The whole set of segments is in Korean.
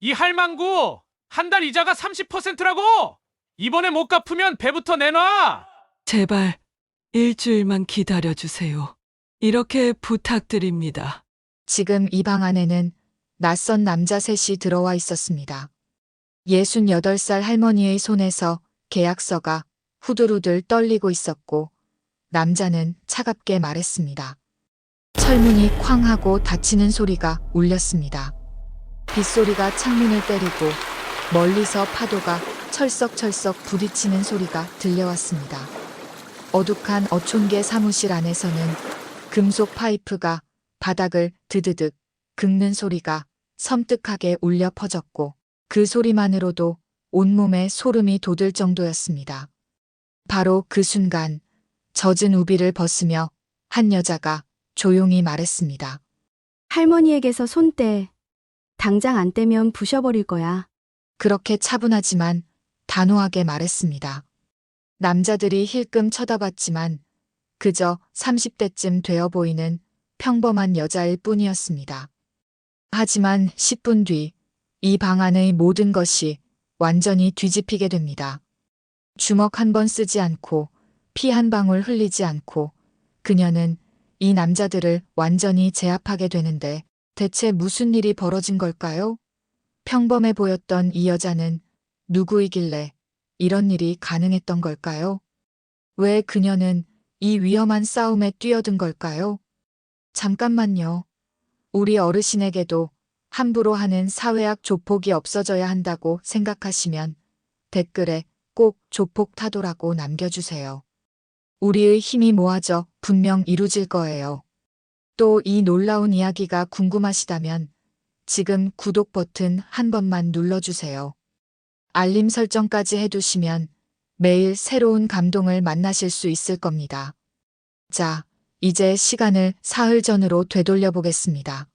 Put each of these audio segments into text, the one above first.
이 할망구, 한 달 이자가 30%라고! 이번에 못 갚으면 배부터 내놔! 제발 일주일만 기다려주세요. 이렇게 부탁드립니다. 지금 이 방 안에는 낯선 남자 셋이 들어와 있었습니다. 68살 할머니의 손에서 계약서가 후들후들 떨리고 있었고 남자는 차갑게 말했습니다. 철문이 쾅 하고 닫히는 소리가 울렸습니다. 빗소리가 창문을 때리고 멀리서 파도가 철썩철썩 부딪히는 소리가 들려왔습니다. 어둑한 어촌계 사무실 안에서는 금속 파이프가 바닥을 드드득 긁는 소리가 섬뜩하게 울려 퍼졌고 그 소리만으로도 온몸에 소름이 돋을 정도였습니다. 바로 그 순간 젖은 우비를 벗으며 한 여자가 조용히 말했습니다. 할머니에게서 손 떼. 당장 안 떼면 부셔버릴 거야. 그렇게 차분하지만 단호하게 말했습니다. 남자들이 힐끔 쳐다봤지만 그저 30대쯤 되어 보이는 평범한 여자일 뿐이었습니다. 하지만 10분 뒤 이 방 안의 모든 것이 완전히 뒤집히게 됩니다. 주먹 한 번 쓰지 않고 피 한 방울 흘리지 않고 그녀는 이 남자들을 완전히 제압하게 되는데 대체 무슨 일이 벌어진 걸까요? 평범해 보였던 이 여자는 누구이길래 이런 일이 가능했던 걸까요? 왜 그녀는 이 위험한 싸움에 뛰어든 걸까요? 잠깐만요. 우리 어르신에게도 함부로 하는 사회학 조폭이 없어져야 한다고 생각하시면 댓글에 꼭 조폭 타도라고 남겨주세요. 우리의 힘이 모아져 분명 이루어질 거예요. 또 이 놀라운 이야기가 궁금하시다면 지금 구독 버튼 한 번만 눌러주세요. 알림 설정까지 해두시면 매일 새로운 감동을 만나실 수 있을 겁니다. 자, 이제 시간을 사흘 전으로 되돌려 보겠습니다.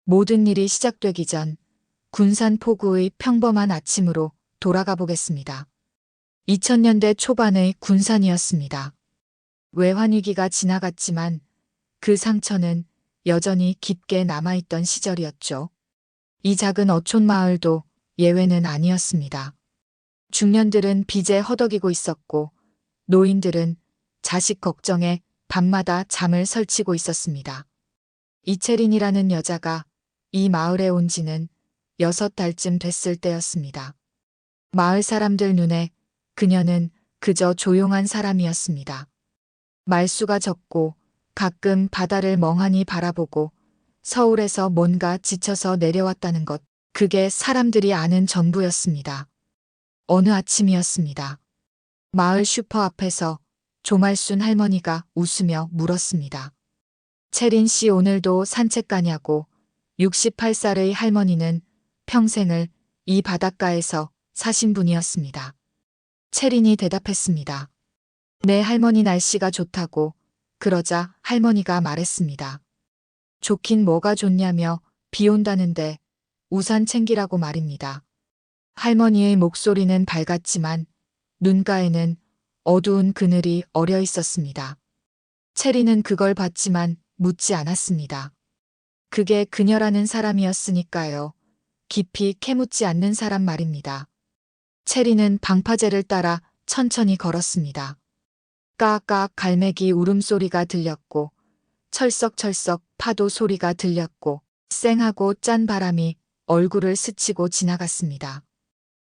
모든 일이 시작되기 전 군산 포구의 평범한 아침으로 돌아가 보겠습니다. 2000년대 초반의 군산이었습니다. 외환위기가 지나갔지만 그 상처는 여전히 깊게 남아있던 시절이었죠. 이 작은 어촌 마을도 예외는 아니었습니다. 중년들은 빚에 허덕이고 있었고 노인들은 자식 걱정에 밤마다 잠을 설치고 있었습니다. 이채린이라는 여자가 이 마을에 온 지는 6달쯤 됐을 때였습니다. 마을 사람들 눈에 그녀는 그저 조용한 사람이었습니다. 말수가 적고 가끔 바다를 멍하니 바라보고 서울에서 뭔가 지쳐서 내려왔다는 것, 그게 사람들이 아는 전부였습니다. 어느 아침이었습니다. 마을 슈퍼 앞에서 조말순 할머니가 웃으며 물었습니다. 채린 씨 오늘도 산책 가냐고. 68살의 할머니는 평생을 이 바닷가에서 사신 분이었습니다. 채린이 대답했습니다. 네, 할머니, 날씨가 좋다고. 그러자 할머니가 말했습니다. 좋긴 뭐가 좋냐며 비 온다는데 우산 챙기라고 말입니다. 할머니의 목소리는 밝았지만 눈가에는 어두운 그늘이 어려 있었습니다. 채리는 그걸 봤지만 묻지 않았습니다. 그게 그녀라는 사람이었으니까요. 깊이 캐묻지 않는 사람 말입니다. 채리는 방파제를 따라 천천히 걸었습니다. 까악 갈매기 울음소리가 들렸고 철썩철썩 파도 소리가 들렸고 쌩하고 짠 바람이 얼굴을 스치고 지나갔습니다.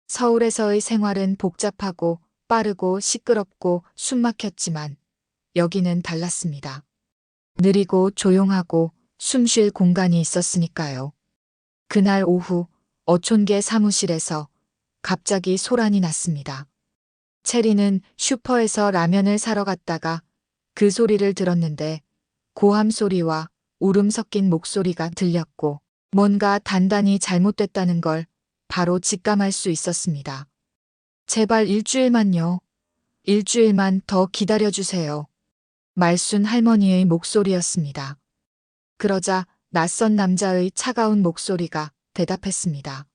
서울에서의 생활은 복잡하고 빠르고 시끄럽고 숨막혔지만 여기는 달랐습니다. 느리고 조용하고 숨 쉴 공간이 있었으니까요. 그날 오후 어촌계 사무실에서 갑자기 소란이 났습니다. 채리는 슈퍼에서 라면을 사러 갔다가 그 소리를 들었는데 고함 소리와 울음 섞인 목소리가 들렸고 뭔가 단단히 잘못됐다는 걸 바로 직감할 수 있었습니다. 제발 일주일만요. 일주일만 더 기다려주세요. 말순 할머니의 목소리였습니다. 그러자 낯선 남자의 차가운 목소리가 대답했습니다.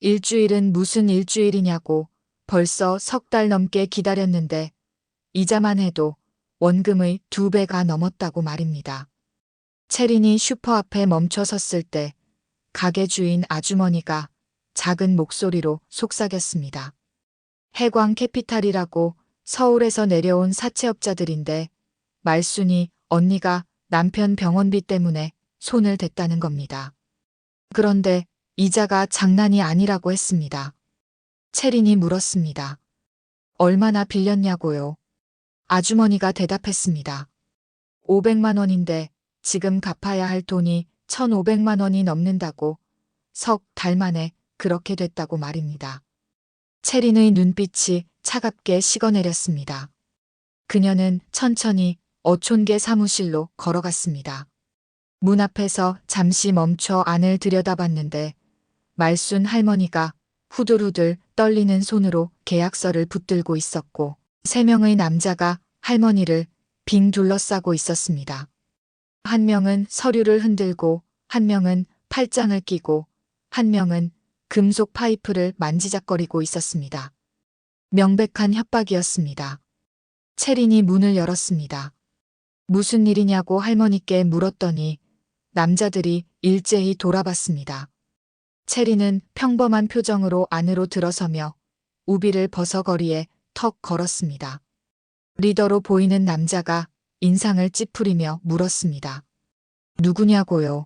일주일은 무슨 일주일이냐고. 벌써 3달 넘게 기다렸는데 이자만 해도 원금의 2배가 넘었다고 말입니다. 채린이 슈퍼 앞에 멈춰 섰을 때 가게 주인 아주머니가 작은 목소리로 속삭였습니다. 해광 캐피탈이라고 서울에서 내려온 사채업자들인데 말순이 언니가 남편 병원비 때문에 손을 댔다는 겁니다. 그런데 이자가 장난이 아니라고 했습니다. 채린이 물었습니다. 얼마나 빌렸냐고요? 아주머니가 대답했습니다. 500만 원인데 지금 갚아야 할 돈이 1,500만 원이 넘는다고 석 달 만에 그렇게 됐다고 말입니다. 채린의 눈빛이 차갑게 식어내렸습니다. 그녀는 천천히 어촌계 사무실로 걸어갔습니다. 문 앞에서 잠시 멈춰 안을 들여다봤는데 말순 할머니가 후들후들 떨리는 손으로 계약서를 붙들고 있었고 3명의 남자가 할머니를 빙 둘러싸고 있었습니다. 한 명은 서류를 흔들고 한 명은 팔짱을 끼고 한 명은 금속 파이프를 만지작거리고 있었습니다. 명백한 협박이었습니다. 채린이 문을 열었습니다. 무슨 일이냐고 할머니께 물었더니 남자들이 일제히 돌아봤습니다. 채린은 평범한 표정으로 안으로 들어서며 우비를 벗어 거리에 턱 걸었습니다. 리더로 보이는 남자가 인상을 찌푸리며 물었습니다. 누구냐고요?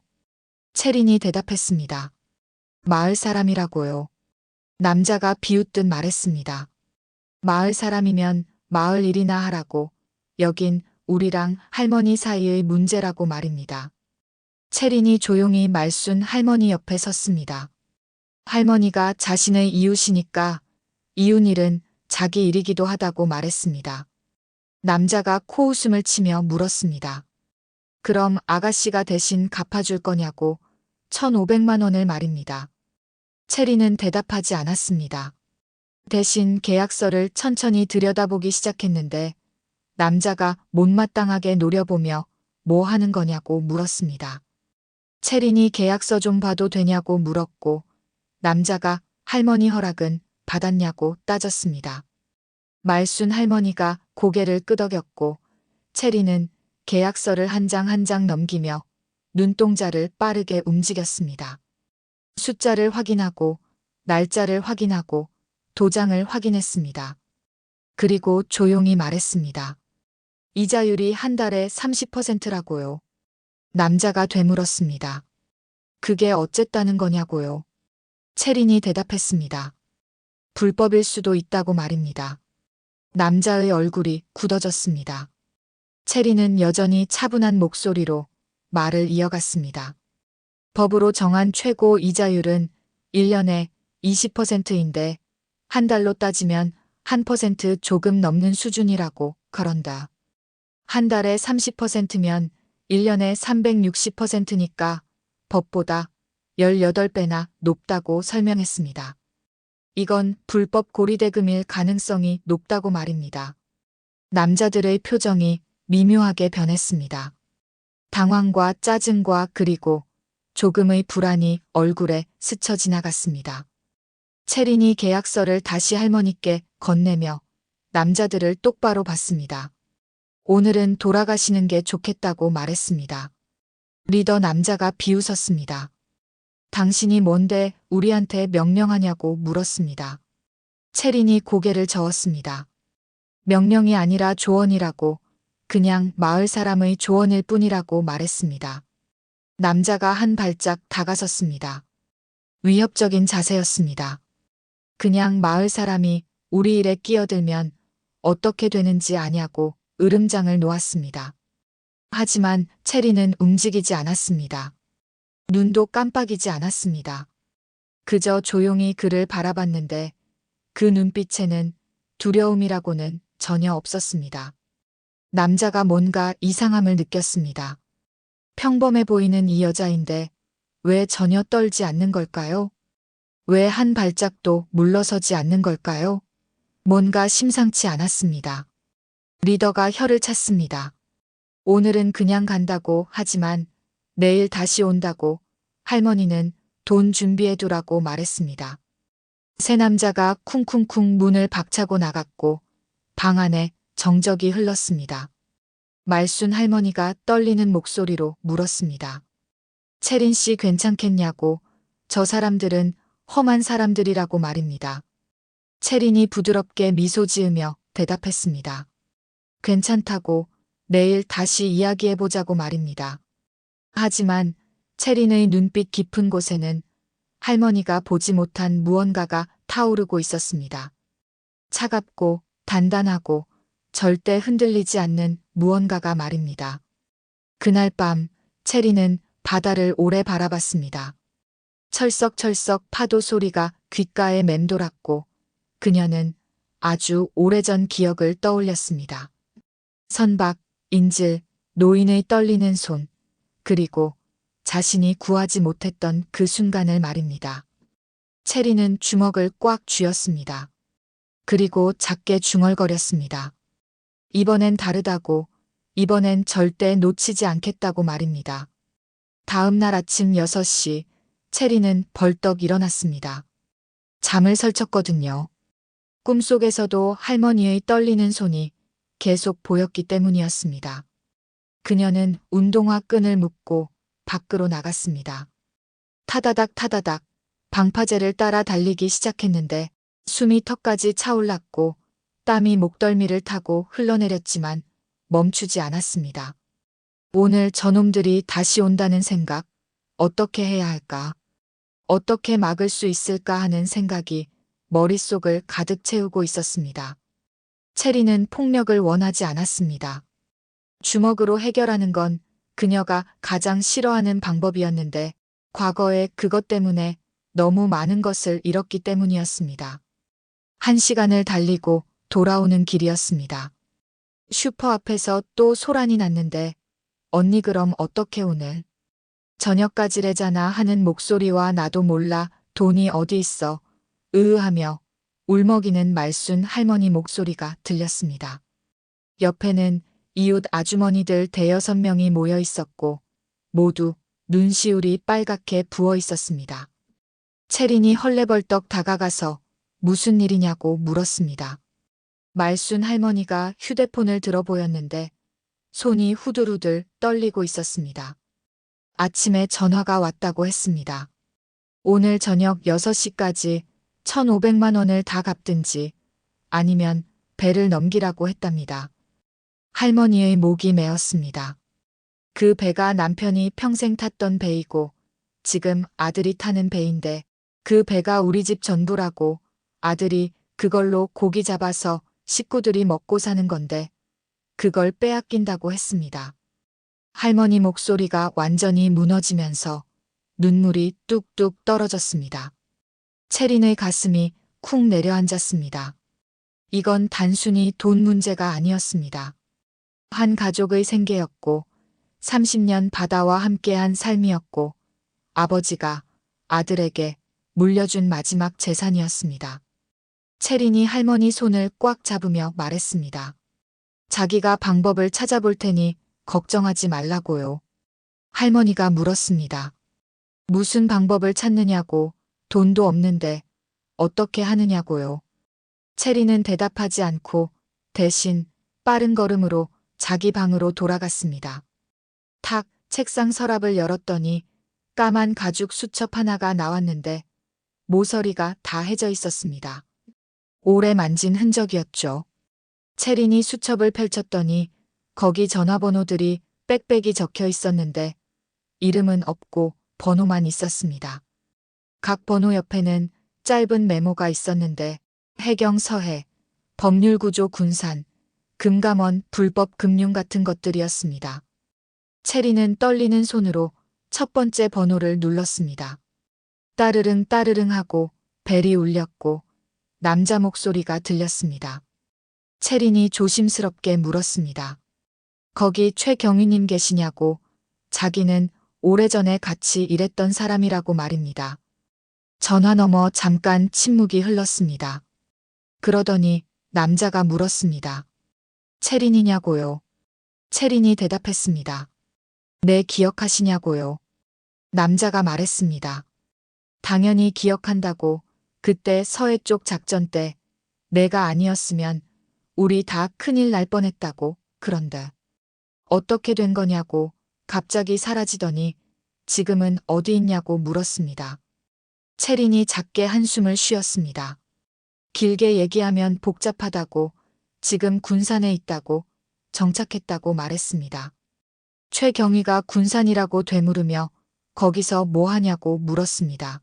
채린이 대답했습니다. 마을 사람이라고요. 남자가 비웃듯 말했습니다. 마을 사람이면 마을 일이나 하라고. 여긴 우리랑 할머니 사이의 문제라고 말입니다. 채린이 조용히 말순 할머니 옆에 섰습니다. 할머니가 자신의 이웃이니까 이웃일은 자기 일이기도 하다고 말했습니다. 남자가 코웃음을 치며 물었습니다. 그럼 아가씨가 대신 갚아줄 거냐고 1,500만 원을 말입니다. 채린은 대답하지 않았습니다. 대신 계약서를 천천히 들여다보기 시작했는데 남자가 못마땅하게 노려보며 뭐 하는 거냐고 물었습니다. 채린이 계약서 좀 봐도 되냐고 물었고 남자가 할머니 허락은 받았냐고 따졌습니다. 말순 할머니가 고개를 끄덕였고 채린은 계약서를 한 장 한 장 넘기며 눈동자를 빠르게 움직였습니다. 숫자를 확인하고 날짜를 확인하고 도장을 확인했습니다. 그리고 조용히 말했습니다. 이자율이 한 달에 30%라고요. 남자가 되물었습니다. 그게 어쨌다는 거냐고요. 채린이 대답했습니다. 불법일 수도 있다고 말입니다. 남자의 얼굴이 굳어졌습니다. 채린은 여전히 차분한 목소리로 말을 이어갔습니다. 법으로 정한 최고 이자율은 1년에 20%인데 한 달로 따지면 1% 조금 넘는 수준이라고 그런다. 한 달에 30%면 1년에 360%니까 법보다 18배나 높다고 설명했습니다. 이건 불법 고리대금일 가능성이 높다고 말입니다. 남자들의 표정이 미묘하게 변했습니다. 당황과 짜증과 그리고 조금의 불안이 얼굴에 스쳐 지나갔습니다. 채린이 계약서를 다시 할머니께 건네며 남자들을 똑바로 봤습니다. 오늘은 돌아가시는 게 좋겠다고 말했습니다. 리더 남자가 비웃었습니다. 당신이 뭔데 우리한테 명령하냐고 물었습니다. 채린이 고개를 저었습니다. 명령이 아니라 조언이라고, 그냥 마을 사람의 조언일 뿐이라고 말했습니다. 남자가 한 발짝 다가섰습니다. 위협적인 자세였습니다. 그냥 마을 사람이 우리 일에 끼어들면 어떻게 되는지 아냐고 으름장을 놓았습니다. 하지만 채린은 움직이지 않았습니다. 눈도 깜빡이지 않았습니다. 그저 조용히 그를 바라봤는데 그 눈빛에는 두려움이라고는 전혀 없었습니다. 남자가 뭔가 이상함을 느꼈습니다. 평범해 보이는 이 여자인데 왜 전혀 떨지 않는 걸까요? 왜 한 발짝도 물러서지 않는 걸까요? 뭔가 심상치 않았습니다. 리더가 혀를 찼습니다. 오늘은 그냥 간다고 하지만 내일 다시 온다고 할머니는 돈 준비해두라고 말했습니다. 세 남자가 쿵쿵쿵 문을 박차고 나갔고 방 안에 정적이 흘렀습니다. 말순 할머니가 떨리는 목소리로 물었습니다. 채린 씨 괜찮겠냐고. 저 사람들은 험한 사람들이라고 말입니다. 채린이 부드럽게 미소 지으며 대답했습니다. 괜찮다고 내일 다시 이야기해보자고 말입니다. 하지만 채린의 눈빛 깊은 곳에는 할머니가 보지 못한 무언가가 타오르고 있었습니다. 차갑고 단단하고 절대 흔들리지 않는 무언가가 말입니다. 그날 밤 채린은 바다를 오래 바라봤습니다. 철썩철썩 파도 소리가 귓가에 맴돌았고 그녀는 아주 오래전 기억을 떠올렸습니다. 선박, 인질, 노인의 떨리는 손, 그리고 자신이 구하지 못했던 그 순간을 말입니다. 채린은 주먹을 꽉 쥐었습니다. 그리고 작게 중얼거렸습니다. 이번엔 다르다고, 이번엔 절대 놓치지 않겠다고 말입니다. 다음 날 아침 6시, 채린은 벌떡 일어났습니다. 잠을 설쳤거든요. 꿈속에서도 할머니의 떨리는 손이 계속 보였기 때문이었습니다. 그녀는 운동화 끈을 묶고 밖으로 나갔습니다. 타다닥 타다닥 방파제를 따라 달리기 시작했는데 숨이 턱까지 차올랐고 땀이 목덜미를 타고 흘러내렸지만 멈추지 않았습니다. 오늘 저놈들이 다시 온다는 생각, 어떻게 해야 할까? 어떻게 막을 수 있을까 하는 생각이 머릿속을 가득 채우고 있었습니다. 채린은 폭력을 원하지 않았습니다. 주먹으로 해결하는 건 그녀가 가장 싫어하는 방법이었는데 과거에 그것 때문에 너무 많은 것을 잃었기 때문이었습니다. 1시간을 달리고 돌아오는 길이었습니다. 슈퍼 앞에서 또 소란이 났는데 언니 그럼 어떻게 오늘? 저녁까지래잖아 하는 목소리와 나도 몰라 돈이 어디 있어 으으하며 울먹이는 말순 할머니 목소리가 들렸습니다. 옆에는 이웃 아주머니들 대여섯 명이 모여 있었고 모두 눈시울이 빨갛게 부어 있었습니다. 채린이 헐레벌떡 다가가서 무슨 일이냐고 물었습니다. 말순 할머니가 휴대폰을 들어 보였는데 손이 후들후들 떨리고 있었습니다. 아침에 전화가 왔다고 했습니다. 오늘 저녁 6시까지 1,500만 원을 다 갚든지 아니면 배를 넘기라고 했답니다. 할머니의 목이 메었습니다. 그 배가 남편이 평생 탔던 배이고 지금 아들이 타는 배인데 그 배가 우리 집 전부라고 아들이 그걸로 고기 잡아서 식구들이 먹고 사는 건데 그걸 빼앗긴다고 했습니다. 할머니 목소리가 완전히 무너지면서 눈물이 뚝뚝 떨어졌습니다. 채린의 가슴이 쿵 내려앉았습니다. 이건 단순히 돈 문제가 아니었습니다. 한 가족의 생계였고 30년 바다와 함께한 삶이었고 아버지가 아들에게 물려준 마지막 재산이었습니다. 채린이 할머니 손을 꽉 잡으며 말했습니다. 자기가 방법을 찾아볼 테니 걱정하지 말라고요. 할머니가 물었습니다. 무슨 방법을 찾느냐고, 돈도 없는데 어떻게 하느냐고요. 채린은 대답하지 않고 대신 빠른 걸음으로 자기 방으로 돌아갔습니다. 탁 책상 서랍을 열었더니 까만 가죽 수첩 하나가 나왔는데 모서리가 다 해져 있었습니다. 오래 만진 흔적이었죠. 채린이 수첩을 펼쳤더니 거기 전화번호들이 빽빽이 적혀 있었는데 이름은 없고 번호만 있었습니다. 각 번호 옆에는 짧은 메모가 있었는데 해경 서해, 법률구조 군산, 금감원 불법 금융 같은 것들이었습니다. 채린은 떨리는 손으로 첫 번째 번호를 눌렀습니다. 따르릉 따르릉 하고 벨이 울렸고 남자 목소리가 들렸습니다. 채린이 조심스럽게 물었습니다. 거기 최경희님 계시냐고. 자기는 오래전에 같이 일했던 사람이라고 말입니다. 전화 너머 잠깐 침묵이 흘렀습니다. 그러더니 남자가 물었습니다. 채린이냐고요. 채린이 대답했습니다. 네, 기억하시냐고요. 남자가 말했습니다. 당연히 기억한다고. 그때 서해 쪽 작전 때 내가 아니었으면 우리 다 큰일 날 뻔했다고. 그런데 어떻게 된 거냐고 갑자기 사라지더니 지금은 어디 있냐고 물었습니다. 채린이 작게 한숨을 쉬었습니다. 길게 얘기하면 복잡하다고, 지금 군산에 있다고, 정착했다고 말했습니다. 최경희가 군산이라고 되물으며 거기서 뭐 하냐고 물었습니다.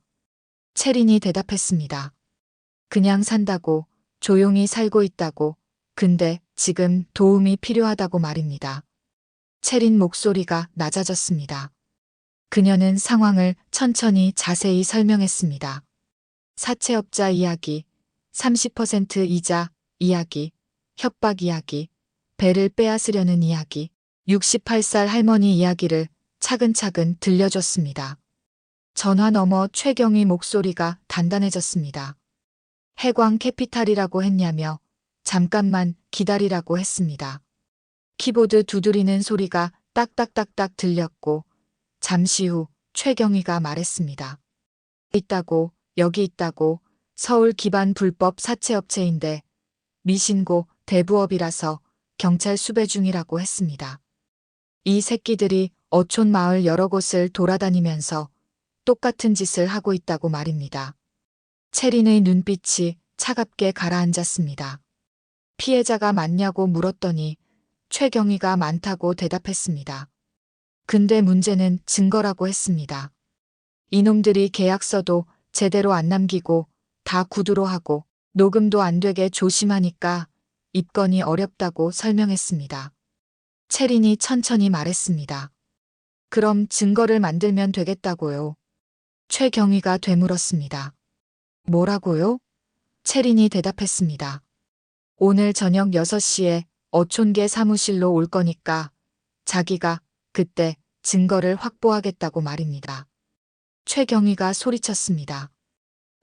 채린이 대답했습니다. 그냥 산다고, 조용히 살고 있다고, 근데 지금 도움이 필요하다고 말입니다. 채린 목소리가 낮아졌습니다. 그녀는 상황을 천천히 자세히 설명했습니다. 사채업자 이야기, 30% 이자 이야기, 협박 이야기, 배를 빼앗으려는 이야기, 68살 할머니 이야기를 차근차근 들려줬습니다. 전화 너머 최경희 목소리가 단단해졌습니다. 해광 캐피탈이라고 했냐며 잠깐만 기다리라고 했습니다. 키보드 두드리는 소리가 딱딱딱딱 들렸고 잠시 후 최경희가 말했습니다. 있다고, 여기 있다고, 서울 기반 불법 사채업체인데 미신고 대부업이라서 경찰 수배 중이라고 했습니다. 이 새끼들이 어촌 마을 여러 곳을 돌아다니면서 똑같은 짓을 하고 있다고 말입니다. 채린의 눈빛이 차갑게 가라앉았습니다. 피해자가 많냐고 물었더니 최경희가 많다고 대답했습니다. 근데 문제는 증거라고 했습니다. 이놈들이 계약서도 제대로 안 남기고 다 구두로 하고 녹음도 안 되게 조심하니까 입건이 어렵다고 설명했습니다. 채린이 천천히 말했습니다. 그럼 증거를 만들면 되겠다고요. 최경희가 되물었습니다. 뭐라고요? 채린이 대답했습니다. 오늘 저녁 6시에 어촌계 사무실로 올 거니까 자기가 그때 증거를 확보하겠다고 말입니다. 최경희가 소리쳤습니다.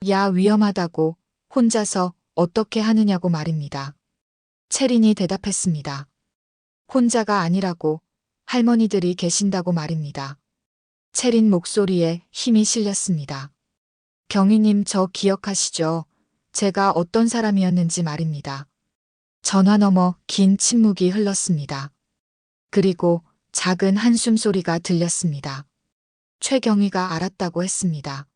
야, 위험하다고, 혼자서 어떻게 하느냐고 말입니다. 채린이 대답했습니다. 혼자가 아니라고, 할머니들이 계신다고 말입니다. 채린 목소리에 힘이 실렸습니다. 경희님, 저 기억하시죠? 제가 어떤 사람이었는지 말입니다. 전화 너머 긴 침묵이 흘렀습니다. 그리고 작은 한숨 소리가 들렸습니다. 최경희가 알았다고 했습니다.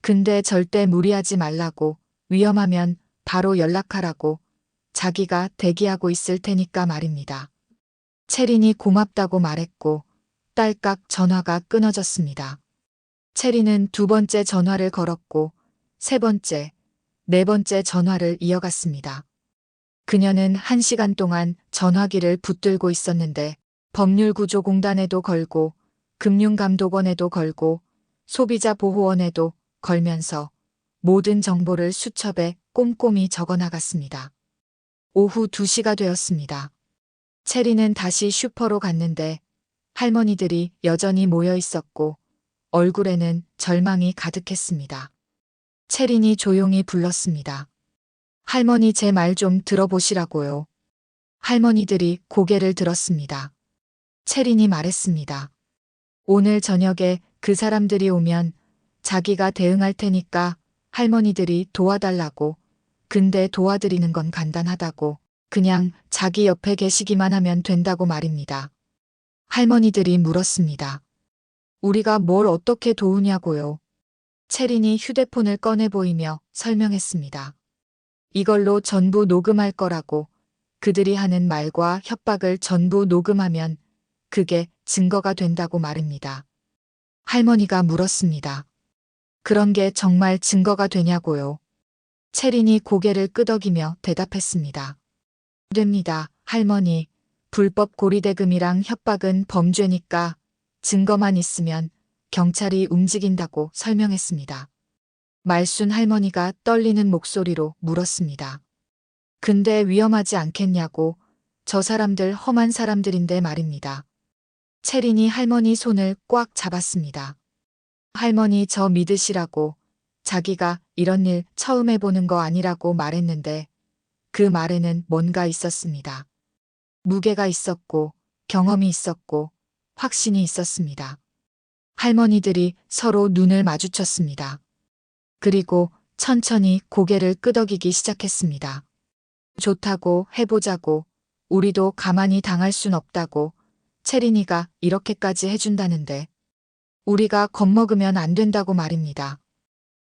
근데 절대 무리하지 말라고, 위험하면 바로 연락하라고, 자기가 대기하고 있을 테니까 말입니다. 채린이 고맙다고 말했고 딸깍 전화가 끊어졌습니다. 채린은 2번째 전화를 걸었고 3번째, 4번째 전화를 이어갔습니다. 그녀는 1시간 동안 전화기를 붙들고 있었는데 법률구조공단에도 걸고 금융감독원에도 걸고 소비자보호원에도 걸면서 모든 정보를 수첩에 꼼꼼히 적어나갔습니다. 오후 2시가 되었습니다. 채린은 다시 슈퍼로 갔는데 할머니들이 여전히 모여 있었고 얼굴에는 절망이 가득했습니다. 채린이 조용히 불렀습니다. 할머니, 제 말 좀 들어보시라고요. 할머니들이 고개를 들었습니다. 채린이 말했습니다. 오늘 저녁에 그 사람들이 오면 자기가 대응할 테니까 할머니들이 도와달라고, 근데 도와드리는 건 간단하다고, 그냥 자기 옆에 계시기만 하면 된다고 말입니다. 할머니들이 물었습니다. 우리가 뭘 어떻게 도우냐고요. 채린이 휴대폰을 꺼내 보이며 설명했습니다. 이걸로 전부 녹음할 거라고, 그들이 하는 말과 협박을 전부 녹음하면 그게 증거가 된다고 말입니다. 할머니가 물었습니다. 그런 게 정말 증거가 되냐고요. 채린이 고개를 끄덕이며 대답했습니다. 됩니다, 할머니. 불법 고리대금이랑 협박은 범죄니까 증거만 있으면 경찰이 움직인다고 설명했습니다. 말순 할머니가 떨리는 목소리로 물었습니다. 근데 위험하지 않겠냐고, 저 사람들 험한 사람들인데 말입니다. 채린이 할머니 손을 꽉 잡았습니다. 할머니, 저 믿으시라고, 자기가 이런 일 처음 해보는 거 아니라고 말했는데 그 말에는 뭔가 있었습니다. 무게가 있었고 경험이 있었고 확신이 있었습니다. 할머니들이 서로 눈을 마주쳤습니다. 그리고 천천히 고개를 끄덕이기 시작했습니다. 좋다고, 해보자고, 우리도 가만히 당할 순 없다고, 채린이가 이렇게까지 해준다는데 우리가 겁먹으면 안 된다고 말입니다.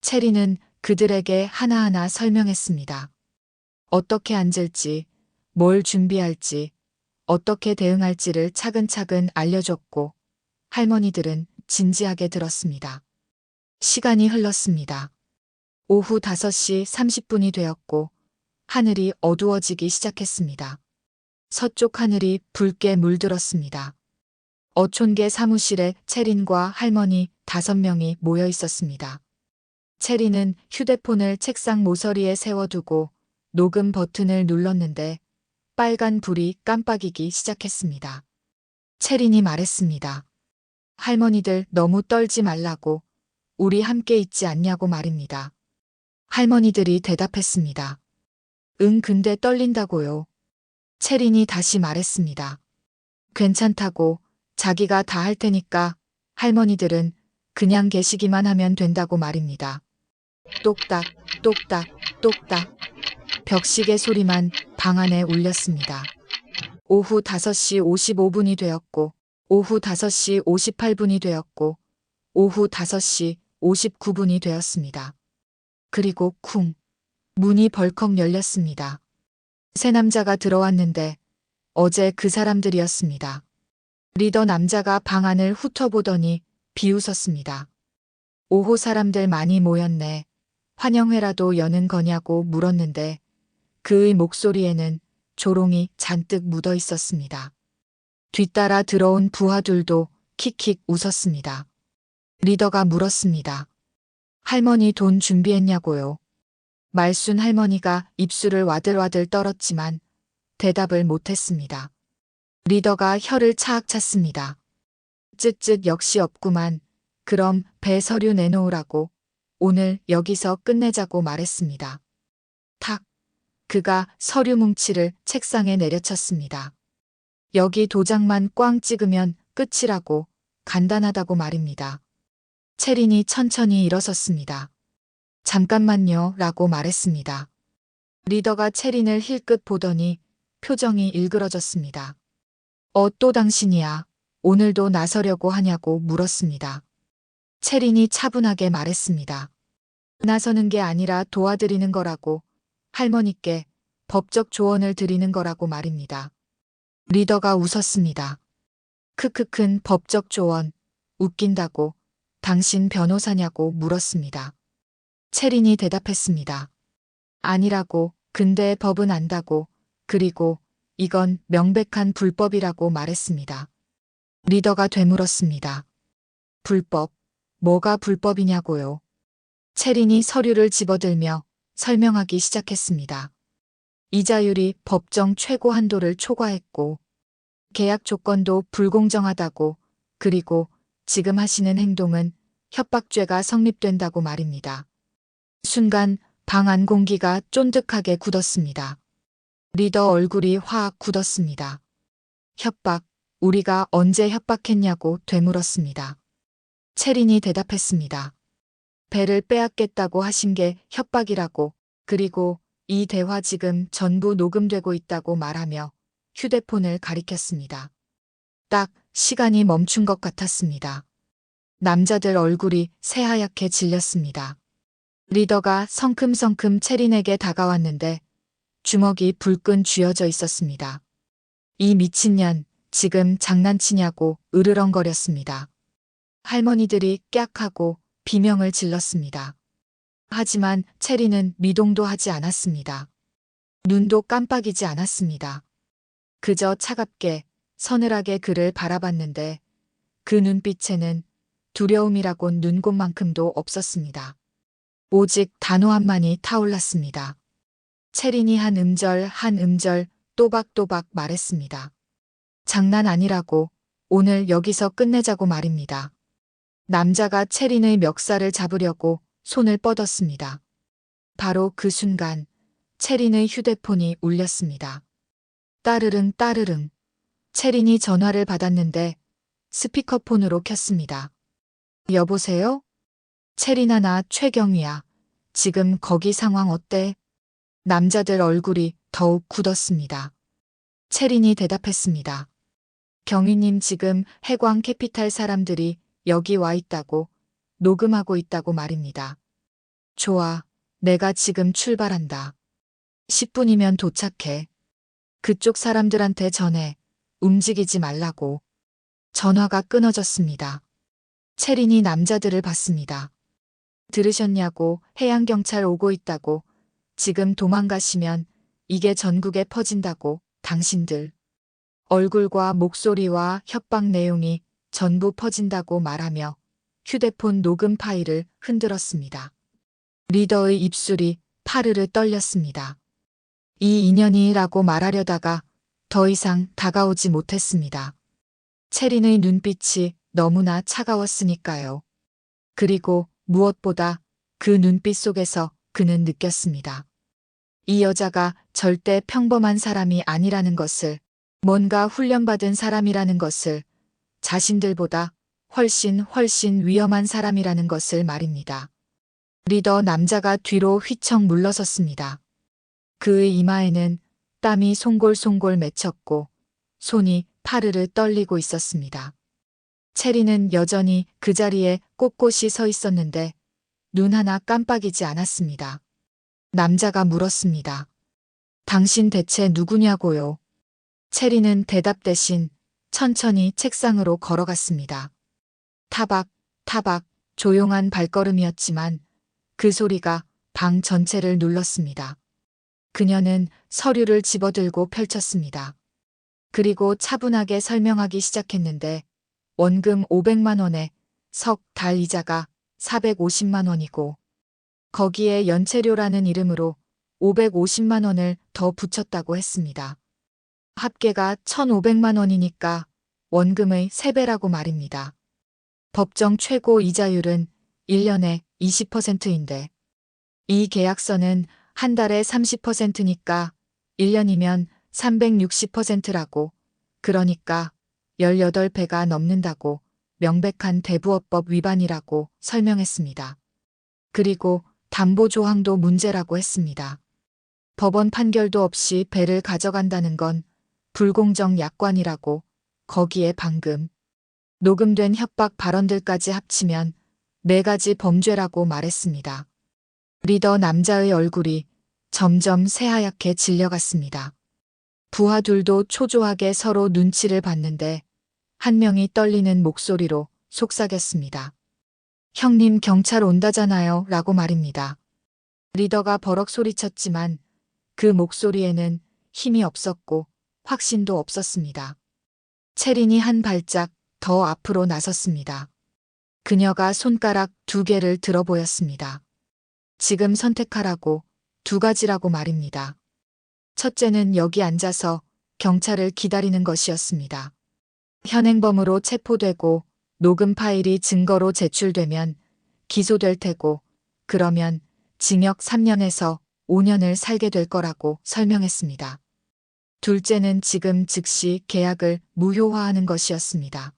체리는 그들에게 하나하나 설명했습니다. 어떻게 앉을지, 뭘 준비할지, 어떻게 대응할지를 차근차근 알려줬고 할머니들은 진지하게 들었습니다. 시간이 흘렀습니다. 오후 5시 30분이 되었고 하늘이 어두워지기 시작했습니다. 서쪽 하늘이 붉게 물들었습니다. 어촌계 사무실에 체린과 할머니 5명이 모여 있었습니다. 체린은 휴대폰을 책상 모서리에 세워두고 녹음 버튼을 눌렀는데 빨간 불이 깜빡이기 시작했습니다. 체린이 말했습니다. 할머니들 너무 떨지 말라고, 우리 함께 있지 않냐고 말입니다. 할머니들이 대답했습니다. 응, 근데 떨린다고요. 체린이 다시 말했습니다. 괜찮다고, 자기가 다 할 테니까 할머니들은 그냥 계시기만 하면 된다고 말입니다. 똑딱, 똑딱, 똑딱. 벽시계 소리만 방 안에 울렸습니다. 오후 5시 55분이 되었고, 오후 5시 58분이 되었고, 오후 5시 59분이 되었습니다. 그리고 쿵, 문이 벌컥 열렸습니다. 세 남자가 들어왔는데 어제 그 사람들이었습니다. 리더 남자가 방 안을 훑어보더니 비웃었습니다. 오호, 사람들 많이 모였네. 환영회라도 여는 거냐고 물었는데 그의 목소리에는 조롱이 잔뜩 묻어 있었습니다. 뒤따라 들어온 부하들도 킥킥 웃었습니다. 리더가 물었습니다. 할머니 돈 준비했냐고요? 말순 할머니가 입술을 와들와들 떨었지만 대답을 못했습니다. 리더가 혀를 차악 찼습니다. 쯧쯧, 역시 없구만. 그럼 배 서류 내놓으라고, 오늘 여기서 끝내자고 말했습니다. 탁. 그가 서류 뭉치를 책상에 내려쳤습니다. 여기 도장만 꽝 찍으면 끝이라고, 간단하다고 말입니다. 체린이 천천히 일어섰습니다. 잠깐만요 라고 말했습니다. 리더가 체린을 힐끗 보더니 표정이 일그러졌습니다. 또 당신이야. 오늘도 나서려고 하냐고 물었습니다. 체린이 차분하게 말했습니다. 나서는 게 아니라 도와드리는 거라고, 할머니께 법적 조언을 드리는 거라고 말입니다. 리더가 웃었습니다. 크크큰 법적 조언, 웃긴다고, 당신 변호사냐고 물었습니다. 체린이 대답했습니다. 아니라고, 근데 법은 안다고, 그리고 이건 명백한 불법이라고 말했습니다. 리더가 되물었습니다. 불법, 뭐가 불법이냐고요? 체린이 서류를 집어들며 설명하기 시작했습니다. 이자율이 법정 최고 한도를 초과했고, 계약 조건도 불공정하다고, 그리고 지금 하시는 행동은 협박죄가 성립된다고 말입니다. 순간 방 안 공기가 쫀득하게 굳었습니다. 리더 얼굴이 화학 굳었습니다. 협박, 우리가 언제 협박했냐고 되물었습니다. 체린이 대답했습니다. 배를 빼앗겠다고 하신 게 협박이라고, 그리고 이 대화 지금 전부 녹음되고 있다고 말하며 휴대폰을 가리켰습니다. 딱 시간이 멈춘 것 같았습니다. 남자들 얼굴이 새하얗게 질렸습니다. 리더가 성큼성큼 체린에게 다가왔는데 주먹이 불끈 쥐어져 있었습니다. 이 미친년, 지금 장난치냐고 으르렁거렸습니다. 할머니들이 깍 하고 비명을 질렀습니다. 하지만 체린은 미동도 하지 않았습니다. 눈도 깜빡이지 않았습니다. 그저 차갑게 서늘하게 그를 바라봤는데 그 눈빛에는 두려움이라곤 눈곱만큼도 없었습니다. 오직 단호함만이 타올랐습니다. 체린이 한 음절 한 음절 또박또박 말했습니다. 장난 아니라고, 오늘 여기서 끝내자고 말입니다. 남자가 체린의 멱살을 잡으려고 손을 뻗었습니다. 바로 그 순간 체린의 휴대폰이 울렸습니다. 따르릉 따르릉. 체린이 전화를 받았는데 스피커폰으로 켰습니다. 여보세요? 체린아, 나 최경위야. 지금 거기 상황 어때? 남자들 얼굴이 더욱 굳었습니다. 체린이 대답했습니다. 경위님, 지금 해광 캐피탈 사람들이 여기 와 있다고, 녹음하고 있다고 말입니다. 좋아. 내가 지금 출발한다. 10분이면 도착해. 그쪽 사람들한테 전해. 움직이지 말라고. 전화가 끊어졌습니다. 채린이 남자들을 봤습니다. 들으셨냐고, 해양경찰 오고 있다고. 지금 도망가시면 이게 전국에 퍼진다고. 당신들. 얼굴과 목소리와 협박 내용이 전부 퍼진다고 말하며 휴대폰 녹음 파일을 흔들었습니다. 리더의 입술이 파르르 떨렸습니다. 이 인연이라고 말하려다가 더 이상 다가오지 못했습니다. 채린의 눈빛이 너무나 차가웠으니까요. 그리고 무엇보다 그 눈빛 속에서 그는 느꼈습니다. 이 여자가 절대 평범한 사람이 아니라는 것을, 뭔가 훈련받은 사람이라는 것을, 자신들보다 훨씬 위험한 사람이라는 것을 말입니다. 리더 남자가 뒤로 휘청 물러섰습니다. 그의 이마에는 땀이 송골송골 맺혔고 손이 파르르 떨리고 있었습니다. 체리는 여전히 그 자리에 꼿꼿이 서 있었는데 눈 하나 깜빡이지 않았습니다. 남자가 물었습니다. 당신 대체 누구냐고요? 체리는 대답 대신 천천히 책상으로 걸어갔습니다. 타박, 타박, 조용한 발걸음이었지만 그 소리가 방 전체를 눌렀습니다. 그녀는 서류를 집어들고 펼쳤습니다. 그리고 차분하게 설명하기 시작했는데 원금 500만 원에 석 달 이자가 450만 원이고 거기에 연체료라는 이름으로 550만 원을 더 붙였다고 했습니다. 합계가 1,500만 원이니까 원금의 3배라고 말입니다. 법정 최고 이자율은 1년에 20%인데 이 계약서는 한 달에 30%니까 1년이면 360%라고, 그러니까 18배가 넘는다고, 명백한 대부업법 위반이라고 설명했습니다. 그리고 담보 조항도 문제라고 했습니다. 법원 판결도 없이 배를 가져간다는 건 불공정 약관이라고, 거기에 방금 녹음된 협박 발언들까지 합치면 4가지 범죄라고 말했습니다. 리더 남자의 얼굴이 점점 새하얗게 질려갔습니다. 부하들도 초조하게 서로 눈치를 봤는데 한 명이 떨리는 목소리로 속삭였습니다. 형님 경찰 온다잖아요 라고 말입니다. 리더가 버럭 소리쳤지만 그 목소리에는 힘이 없었고 확신도 없었습니다. 채린이 한 발짝 더 앞으로 나섰습니다. 그녀가 손가락 2개를 들어 보였습니다. 지금 선택하라고, 2가지라고 말입니다. 첫째는 여기 앉아서 경찰을 기다리는 것이었습니다. 현행범으로 체포되고 녹음 파일이 증거로 제출되면 기소될 테고 그러면 징역 3년에서 5년을 살게 될 거라고 설명했습니다. 둘째는 지금 즉시 계약을 무효화하는 것이었습니다.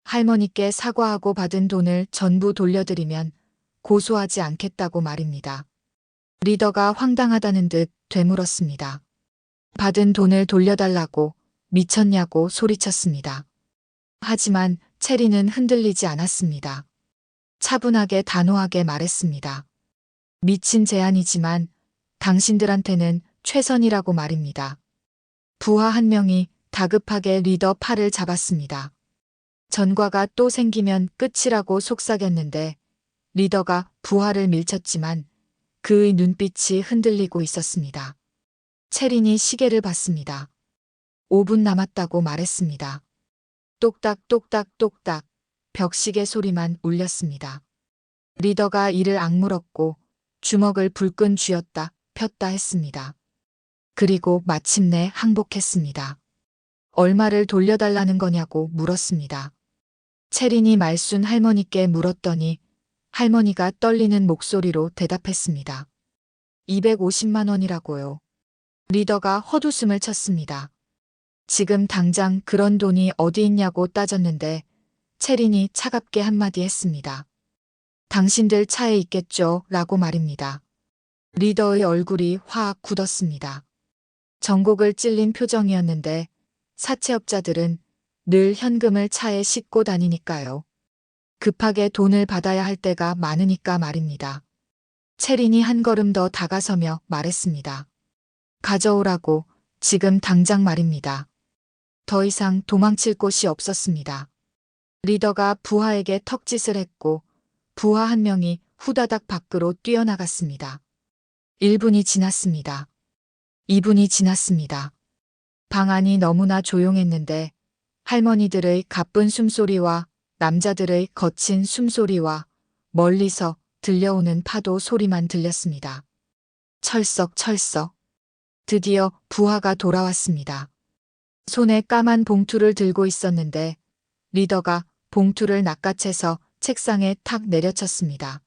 할머니께 사과하고 받은 돈을 전부 돌려드리면 고소하지 않겠다고 말입니다. 리더가 황당하다는 듯 되물었습니다. 받은 돈을 돌려달라고, 미쳤냐고 소리쳤습니다. 하지만 체리는 흔들리지 않았습니다. 차분하게 단호하게 말했습니다. 미친 제안이지만 당신들한테는 최선이라고 말입니다. 부하 한 명이 다급하게 리더 팔을 잡았습니다. 전과가 또 생기면 끝이라고 속삭였는데 리더가 부하를 밀쳤지만 그의 눈빛이 흔들리고 있었습니다. 체린이 시계를 봤습니다. 5분 남았다고 말했습니다. 똑딱똑딱똑딱 벽시계 소리만 울렸습니다. 리더가 이를 악물었고 주먹을 불끈 쥐었다 폈다 했습니다. 그리고 마침내 항복했습니다. 얼마를 돌려달라는 거냐고 물었습니다. 체린이 말순 할머니께 물었더니 할머니가 떨리는 목소리로 대답했습니다. 250만 원이라고요. 리더가 헛웃음을 쳤습니다. 지금 당장 그런 돈이 어디 있냐고 따졌는데 체린이 차갑게 한마디 했습니다. 당신들 차에 있겠죠 라고 말입니다. 리더의 얼굴이 화악 굳었습니다. 전곡을 찔린 표정이었는데 사채업자들은 늘 현금을 차에 싣고 다니니까요. 급하게 돈을 받아야 할 때가 많으니까 말입니다. 채린이 한 걸음 더 다가서며 말했습니다. 가져오라고, 지금 당장 말입니다. 더 이상 도망칠 곳이 없었습니다. 리더가 부하에게 턱짓을 했고 부하 한 명이 후다닥 밖으로 뛰어나갔습니다. 1분이 지났습니다. 2분이 지났습니다. 방 안이 너무나 조용했는데 할머니들의 가쁜 숨소리와 남자들의 거친 숨소리와 멀리서 들려오는 파도 소리만 들렸습니다. 철썩철썩. 드디어 부하가 돌아왔습니다. 손에 까만 봉투를 들고 있었는데 리더가 봉투를 낚아채서 책상에 탁 내려쳤습니다.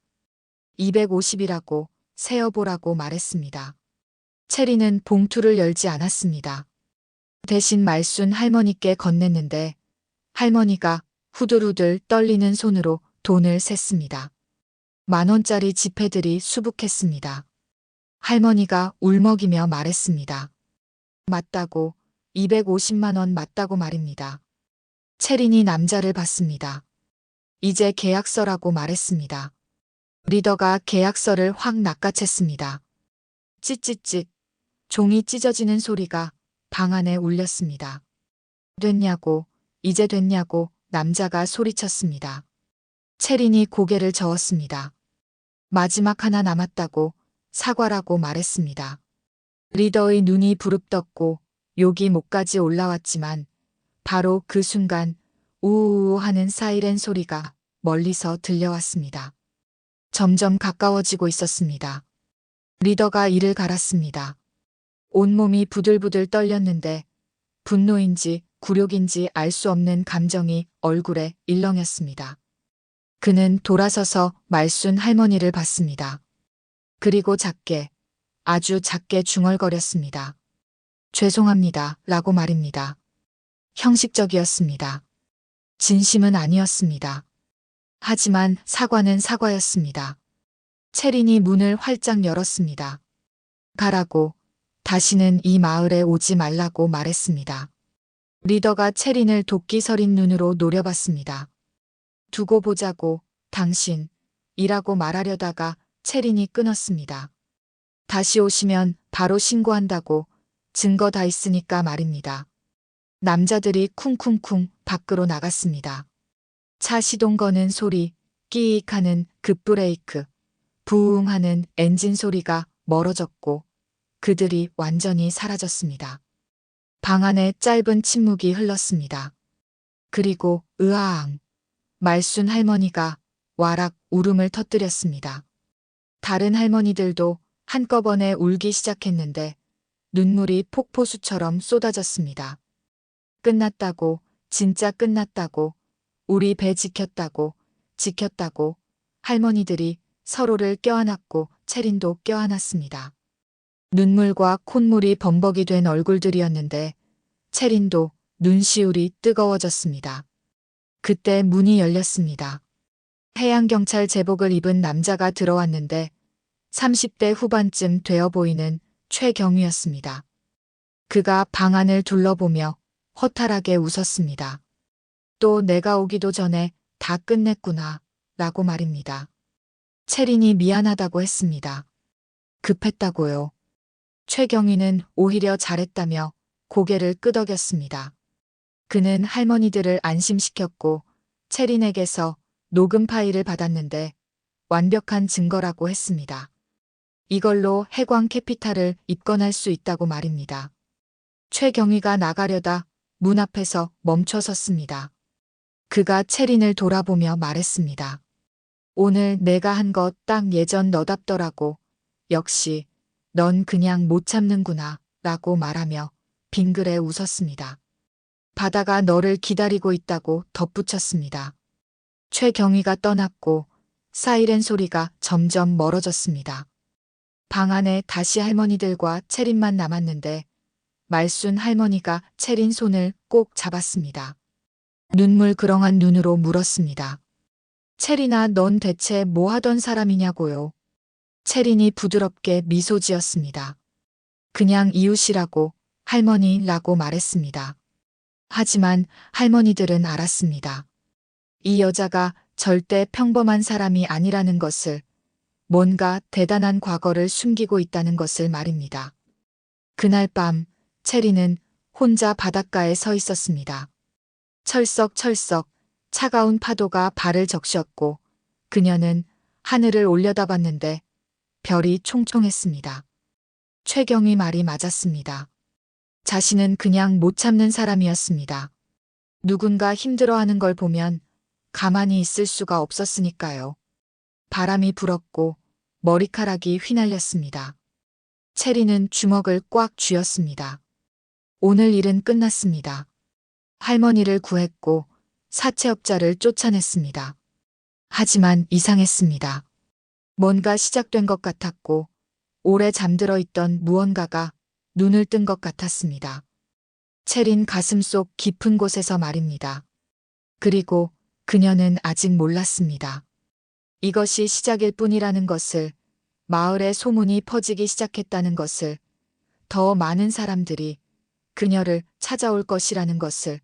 250이라고 세어보라고 말했습니다. 체리는 봉투를 열지 않았습니다. 대신 말순 할머니께 건넸는데 할머니가 후들후들 떨리는 손으로 돈을 셌습니다. 10,000원짜리 지폐들이 수북했습니다. 할머니가 울먹이며 말했습니다. 맞다고, 250만 원 맞다고 말입니다. 채린이 남자를 봤습니다. 이제 계약서라고 말했습니다. 리더가 계약서를 확 낚아챘습니다. 찢찢찢, 종이 찢어지는 소리가 방 안에 울렸습니다. 됐냐고, 이제 됐냐고 남자가 소리쳤습니다. 채린이 고개를 저었습니다. 마지막 하나 남았다고 사과라고 말했습니다. 리더의 눈이 부릅떴고 욕이 목까지 올라왔지만 바로 그 순간 우우우 하는 사이렌 소리가 멀리서 들려왔습니다. 점점 가까워지고 있었습니다. 리더가 이를 갈았습니다. 온몸이 부들부들 떨렸는데 분노인지 굴욕인지 알 수 없는 감정이 얼굴에 일렁였습니다. 그는 돌아서서 말순 할머니를 봤습니다. 그리고 작게, 아주 작게 중얼거렸습니다. 죄송합니다. 라고 말입니다. 형식적이었습니다. 진심은 아니었습니다. 하지만 사과는 사과였습니다. 채린이 문을 활짝 열었습니다. 가라고, 다시는 이 마을에 오지 말라고 말했습니다. 리더가 채린을 도끼 서린 눈으로 노려봤습니다. 두고 보자고, 당신이라고 말하려다가 채린이 끊었습니다. 다시 오시면 바로 신고한다고, 증거 다 있으니까 말입니다. 남자들이 쿵쿵쿵 밖으로 나갔습니다. 차 시동 거는 소리, 끼익 하는 급브레이크, 부웅 하는 엔진 소리가 멀어졌고 그들이 완전히 사라졌습니다. 방 안에 짧은 침묵이 흘렀습니다. 그리고 으아앙, 말순 할머니가 와락 울음을 터뜨렸습니다. 다른 할머니들도 한꺼번에 울기 시작했는데 눈물이 폭포수처럼 쏟아졌습니다. 끝났다고, 진짜 끝났다고, 우리 배 지켰다고, 지켰다고 할머니들이 서로를 껴안았고 채린도 껴안았습니다. 눈물과 콧물이 범벅이 된 얼굴들이었는데 채린도 눈시울이 뜨거워졌습니다. 그때 문이 열렸습니다. 해양경찰 제복을 입은 남자가 들어왔는데 30대 후반쯤 되어 보이는 최경위였습니다. 그가 방 안을 둘러보며 허탈하게 웃었습니다. 또 내가 오기도 전에 다 끝냈구나 라고 말입니다. 채린이 미안하다고 했습니다. 급했다고요. 최경위는 오히려 잘했다며 고개를 끄덕였습니다. 그는 할머니들을 안심시켰고 채린에게서 녹음 파일을 받았는데 완벽한 증거라고 했습니다. 이걸로 해광 캐피탈을 입건할 수 있다고 말입니다. 최경위가 나가려다 문 앞에서 멈춰 섰습니다. 그가 채린을 돌아보며 말했습니다. 오늘 내가 한 것 딱 예전 너답더라고. 역시 넌 그냥 못 참는구나 라고 말하며 빙그레 웃었습니다. 바다가 너를 기다리고 있다고 덧붙였습니다. 최경위가 떠났고 사이렌 소리가 점점 멀어졌습니다. 방 안에 다시 할머니들과 채린만 남았는데 말순 할머니가 채린 손을 꼭 잡았습니다. 눈물 그렁한 눈으로 물었습니다. 채린아, 넌 대체 뭐 하던 사람이냐고요? 채린이 부드럽게 미소 지었습니다. 그냥 이웃이라고, 할머니라고 말했습니다. 하지만 할머니들은 알았습니다. 이 여자가 절대 평범한 사람이 아니라는 것을, 뭔가 대단한 과거를 숨기고 있다는 것을 말입니다. 그날 밤 체리는 혼자 바닷가에 서 있었습니다. 철썩철썩 차가운 파도가 발을 적셨고 그녀는 하늘을 올려다봤는데 별이 총총했습니다. 최경의 말이 맞았습니다. 자신은 그냥 못 참는 사람이었습니다. 누군가 힘들어하는 걸 보면 가만히 있을 수가 없었으니까요. 바람이 불었고 머리카락이 휘날렸습니다. 체리는 주먹을 꽉 쥐었습니다. 오늘 일은 끝났습니다. 할머니를 구했고 사채업자를 쫓아냈습니다. 하지만 이상했습니다. 뭔가 시작된 것 같았고 오래 잠들어 있던 무언가가 눈을 뜬 것 같았습니다. 체린 가슴속 깊은 곳에서 말입니다. 그리고 그녀는 아직 몰랐습니다. 이것이 시작일 뿐이라는 것을, 마을에 소문이 퍼지기 시작했다는 것을, 더 많은 사람들이 그녀를 찾아올 것이라는 것을,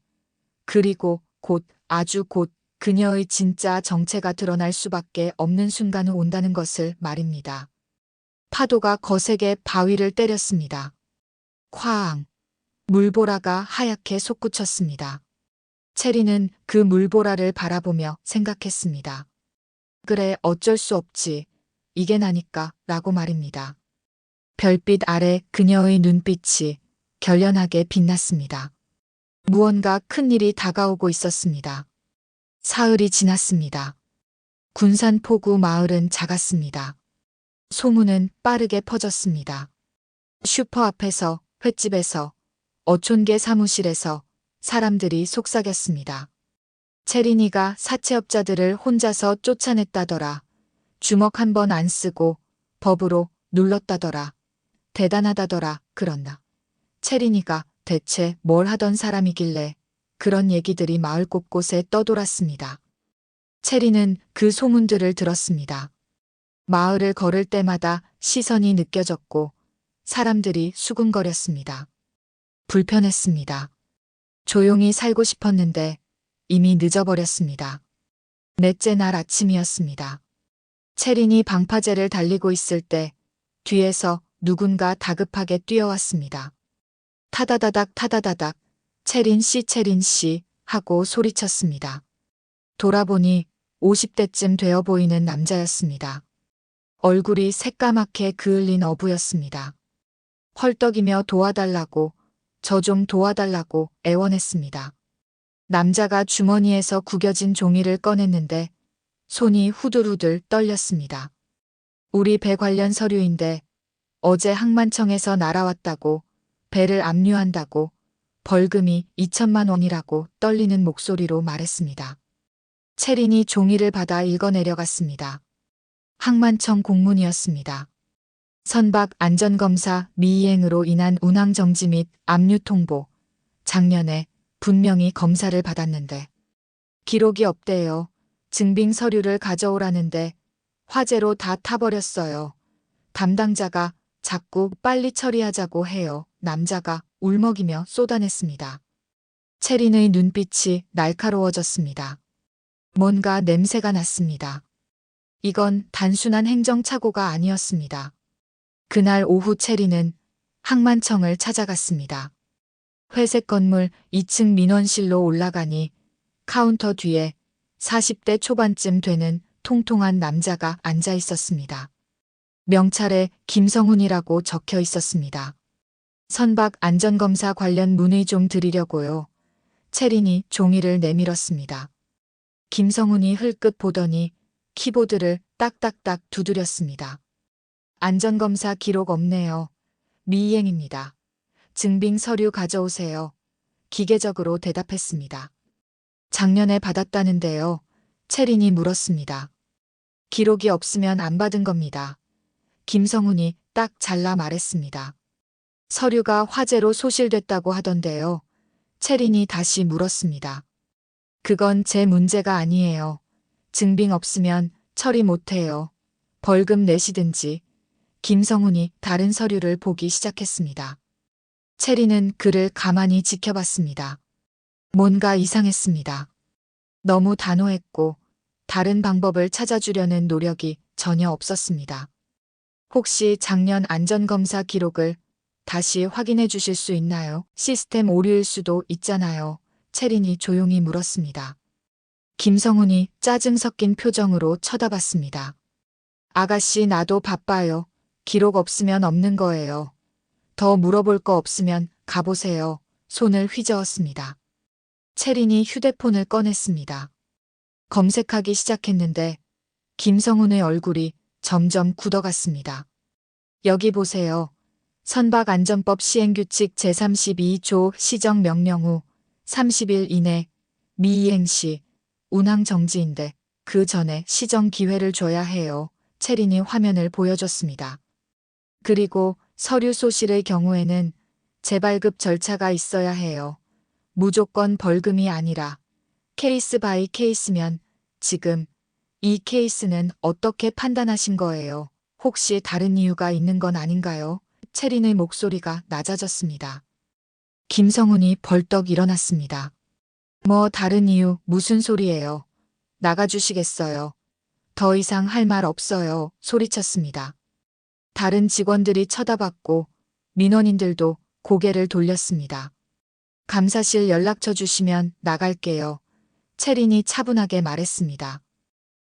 그리고 곧, 아주 곧 그녀의 진짜 정체가 드러날 수밖에 없는 순간이 온다는 것을 말입니다. 파도가 거세게 바위를 때렸습니다. 쾅! 물보라가 하얗게 솟구쳤습니다. 체리는 그 물보라를 바라보며 생각했습니다. 그래, 어쩔 수 없지. 이게 나니까 라고 말입니다. 별빛 아래 그녀의 눈빛이 결연하게 빛났습니다. 무언가 큰 일이 다가오고 있었습니다. 사흘이 지났습니다. 군산포구 마을은 작았습니다. 소문은 빠르게 퍼졌습니다. 슈퍼 앞에서, 횟집에서, 어촌계 사무실에서 사람들이 속삭였습니다. 체린이가 사채업자들을 혼자서 쫓아냈다더라. 주먹 한 번 안 쓰고 법으로 눌렀다더라. 대단하다더라. 그런다. 체린이가 대체 뭘 하던 사람이길래 그런 얘기들이 마을 곳곳에 떠돌았습니다. 체리는 그 소문들을 들었습니다. 마을을 걸을 때마다 시선이 느껴졌고 사람들이 수군거렸습니다. 불편했습니다. 조용히 살고 싶었는데 이미 늦어버렸습니다. 넷째 날 아침이었습니다. 체린이 방파제를 달리고 있을 때 뒤에서 누군가 다급하게 뛰어왔습니다. 타다다닥 타다다닥 체린 씨 하고 소리쳤습니다. 돌아보니 50대쯤 되어 보이는 남자였습니다. 얼굴이 새까맣게 그을린 어부였습니다. 헐떡이며 도와달라고, 저 좀 도와달라고 애원했습니다. 남자가 주머니에서 구겨진 종이를 꺼냈는데 손이 후들후들 떨렸습니다. 우리 배 관련 서류인데 어제 항만청에서 날아왔다고, 배를 압류한다고, 벌금이 2천만 원이라고 떨리는 목소리로 말했습니다. 체린이 종이를 받아 읽어내려갔습니다. 항만청 공문이었습니다. 선박 안전검사 미이행으로 인한 운항정지 및 압류 통보. 작년에 분명히 검사를 받았는데 기록이 없대요. 증빙 서류를 가져오라는데 화재로 다 타버렸어요. 담당자가 자꾸 빨리 처리하자고 해요. 남자가 울먹이며 쏟아냈습니다. 체린의 눈빛이 날카로워졌습니다. 뭔가 냄새가 났습니다. 이건 단순한 행정착오가 아니었습니다. 그날 오후 체린은 항만청을 찾아갔습니다. 회색 건물 2층 민원실로 올라가니 카운터 뒤에 40대 초반쯤 되는 통통한 남자가 앉아 있었습니다. 명찰에 김성훈이라고 적혀 있었습니다. 선박 안전검사 관련 문의 좀 드리려고요. 체린이 종이를 내밀었습니다. 김성훈이 흘끗 보더니 키보드를 딱딱딱 두드렸습니다. 안전검사 기록 없네요. 미이행입니다. 증빙 서류 가져오세요. 기계적으로 대답했습니다. 작년에 받았다는데요. 체린이 물었습니다. 기록이 없으면 안 받은 겁니다. 김성훈이 딱 잘라 말했습니다. 서류가 화재로 소실됐다고 하던데요. 체린이 다시 물었습니다. 그건 제 문제가 아니에요. 증빙 없으면 처리 못해요. 벌금 내시든지. 김성훈이 다른 서류를 보기 시작했습니다. 체리는 그를 가만히 지켜봤습니다. 뭔가 이상했습니다. 너무 단호했고 다른 방법을 찾아주려는 노력이 전혀 없었습니다. 혹시 작년 안전검사 기록을 다시 확인해 주실 수 있나요? 시스템 오류일 수도 있잖아요. 채린이 조용히 물었습니다. 김성훈이 짜증 섞인 표정으로 쳐다봤습니다. 아가씨, 나도 바빠요. 기록 없으면 없는 거예요. 더 물어볼 거 없으면 가보세요. 손을 휘저었습니다. 채린이 휴대폰을 꺼냈습니다. 검색하기 시작했는데 김성훈의 얼굴이 점점 굳어갔습니다. 여기 보세요. 선박안전법 시행규칙 제32조 시정명령 후 30일 이내 미이행 시 운항 정지인데 그 전에 시정 기회를 줘야 해요. 채린이 화면을 보여줬습니다. 그리고 서류 소실의 경우에는 재발급 절차가 있어야 해요. 무조건 벌금이 아니라 케이스 바이 케이스면 지금 이 케이스는 어떻게 판단하신 거예요? 혹시 다른 이유가 있는 건 아닌가요? 채린의 목소리가 낮아졌습니다. 김성훈이 벌떡 일어났습니다. 뭐 다른 이유 무슨 소리예요? 나가주시겠어요? 더 이상 할 말 없어요. 소리쳤습니다. 다른 직원들이 쳐다봤고 민원인들도 고개를 돌렸습니다. 감사실 연락처 주시면 나갈게요. 채린이 차분하게 말했습니다.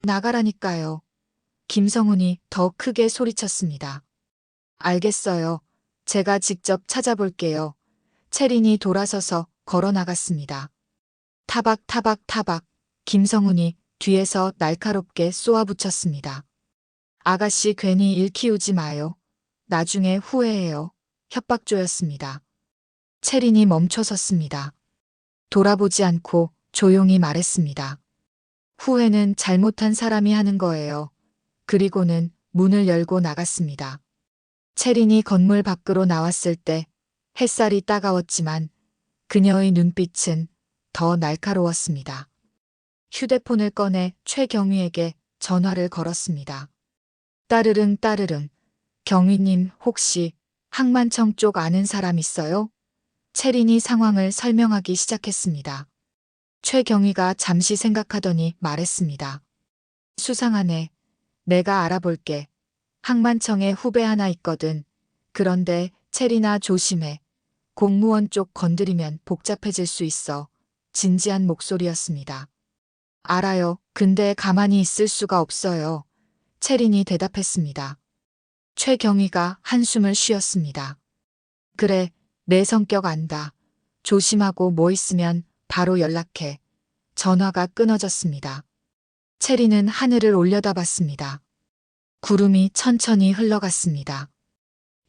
나가라니까요. 김성훈이 더 크게 소리쳤습니다. 알겠어요. 제가 직접 찾아볼게요. 채린이 돌아서서 걸어 나갔습니다. 타박 타박 타박. 김성훈이 뒤에서 날카롭게 쏘아붙였습니다. 아가씨, 괜히 일 키우지 마요. 나중에 후회해요. 협박조였습니다. 채린이 멈춰섰습니다. 돌아보지 않고 조용히 말했습니다. 후회는 잘못한 사람이 하는 거예요. 그리고는 문을 열고 나갔습니다. 채린이 건물 밖으로 나왔을 때 햇살이 따가웠지만 그녀의 눈빛은 더 날카로웠습니다. 휴대폰을 꺼내 최경위에게 전화를 걸었습니다. 따르릉 따르릉. 경위님, 혹시 항만청 쪽 아는 사람 있어요? 채린이 상황을 설명하기 시작했습니다. 최경위가 잠시 생각하더니 말했습니다. 수상하네. 내가 알아볼게. 항만청에 후배 하나 있거든. 그런데 채린아, 조심해. 공무원 쪽 건드리면 복잡해질 수 있어. 진지한 목소리였습니다. 알아요. 근데 가만히 있을 수가 없어요. 채린이 대답했습니다. 최경위가 한숨을 쉬었습니다. 그래, 내 성격 안다. 조심하고 뭐 있으면 바로 연락해. 전화가 끊어졌습니다. 채린은 하늘을 올려다봤습니다. 구름이 천천히 흘러갔습니다.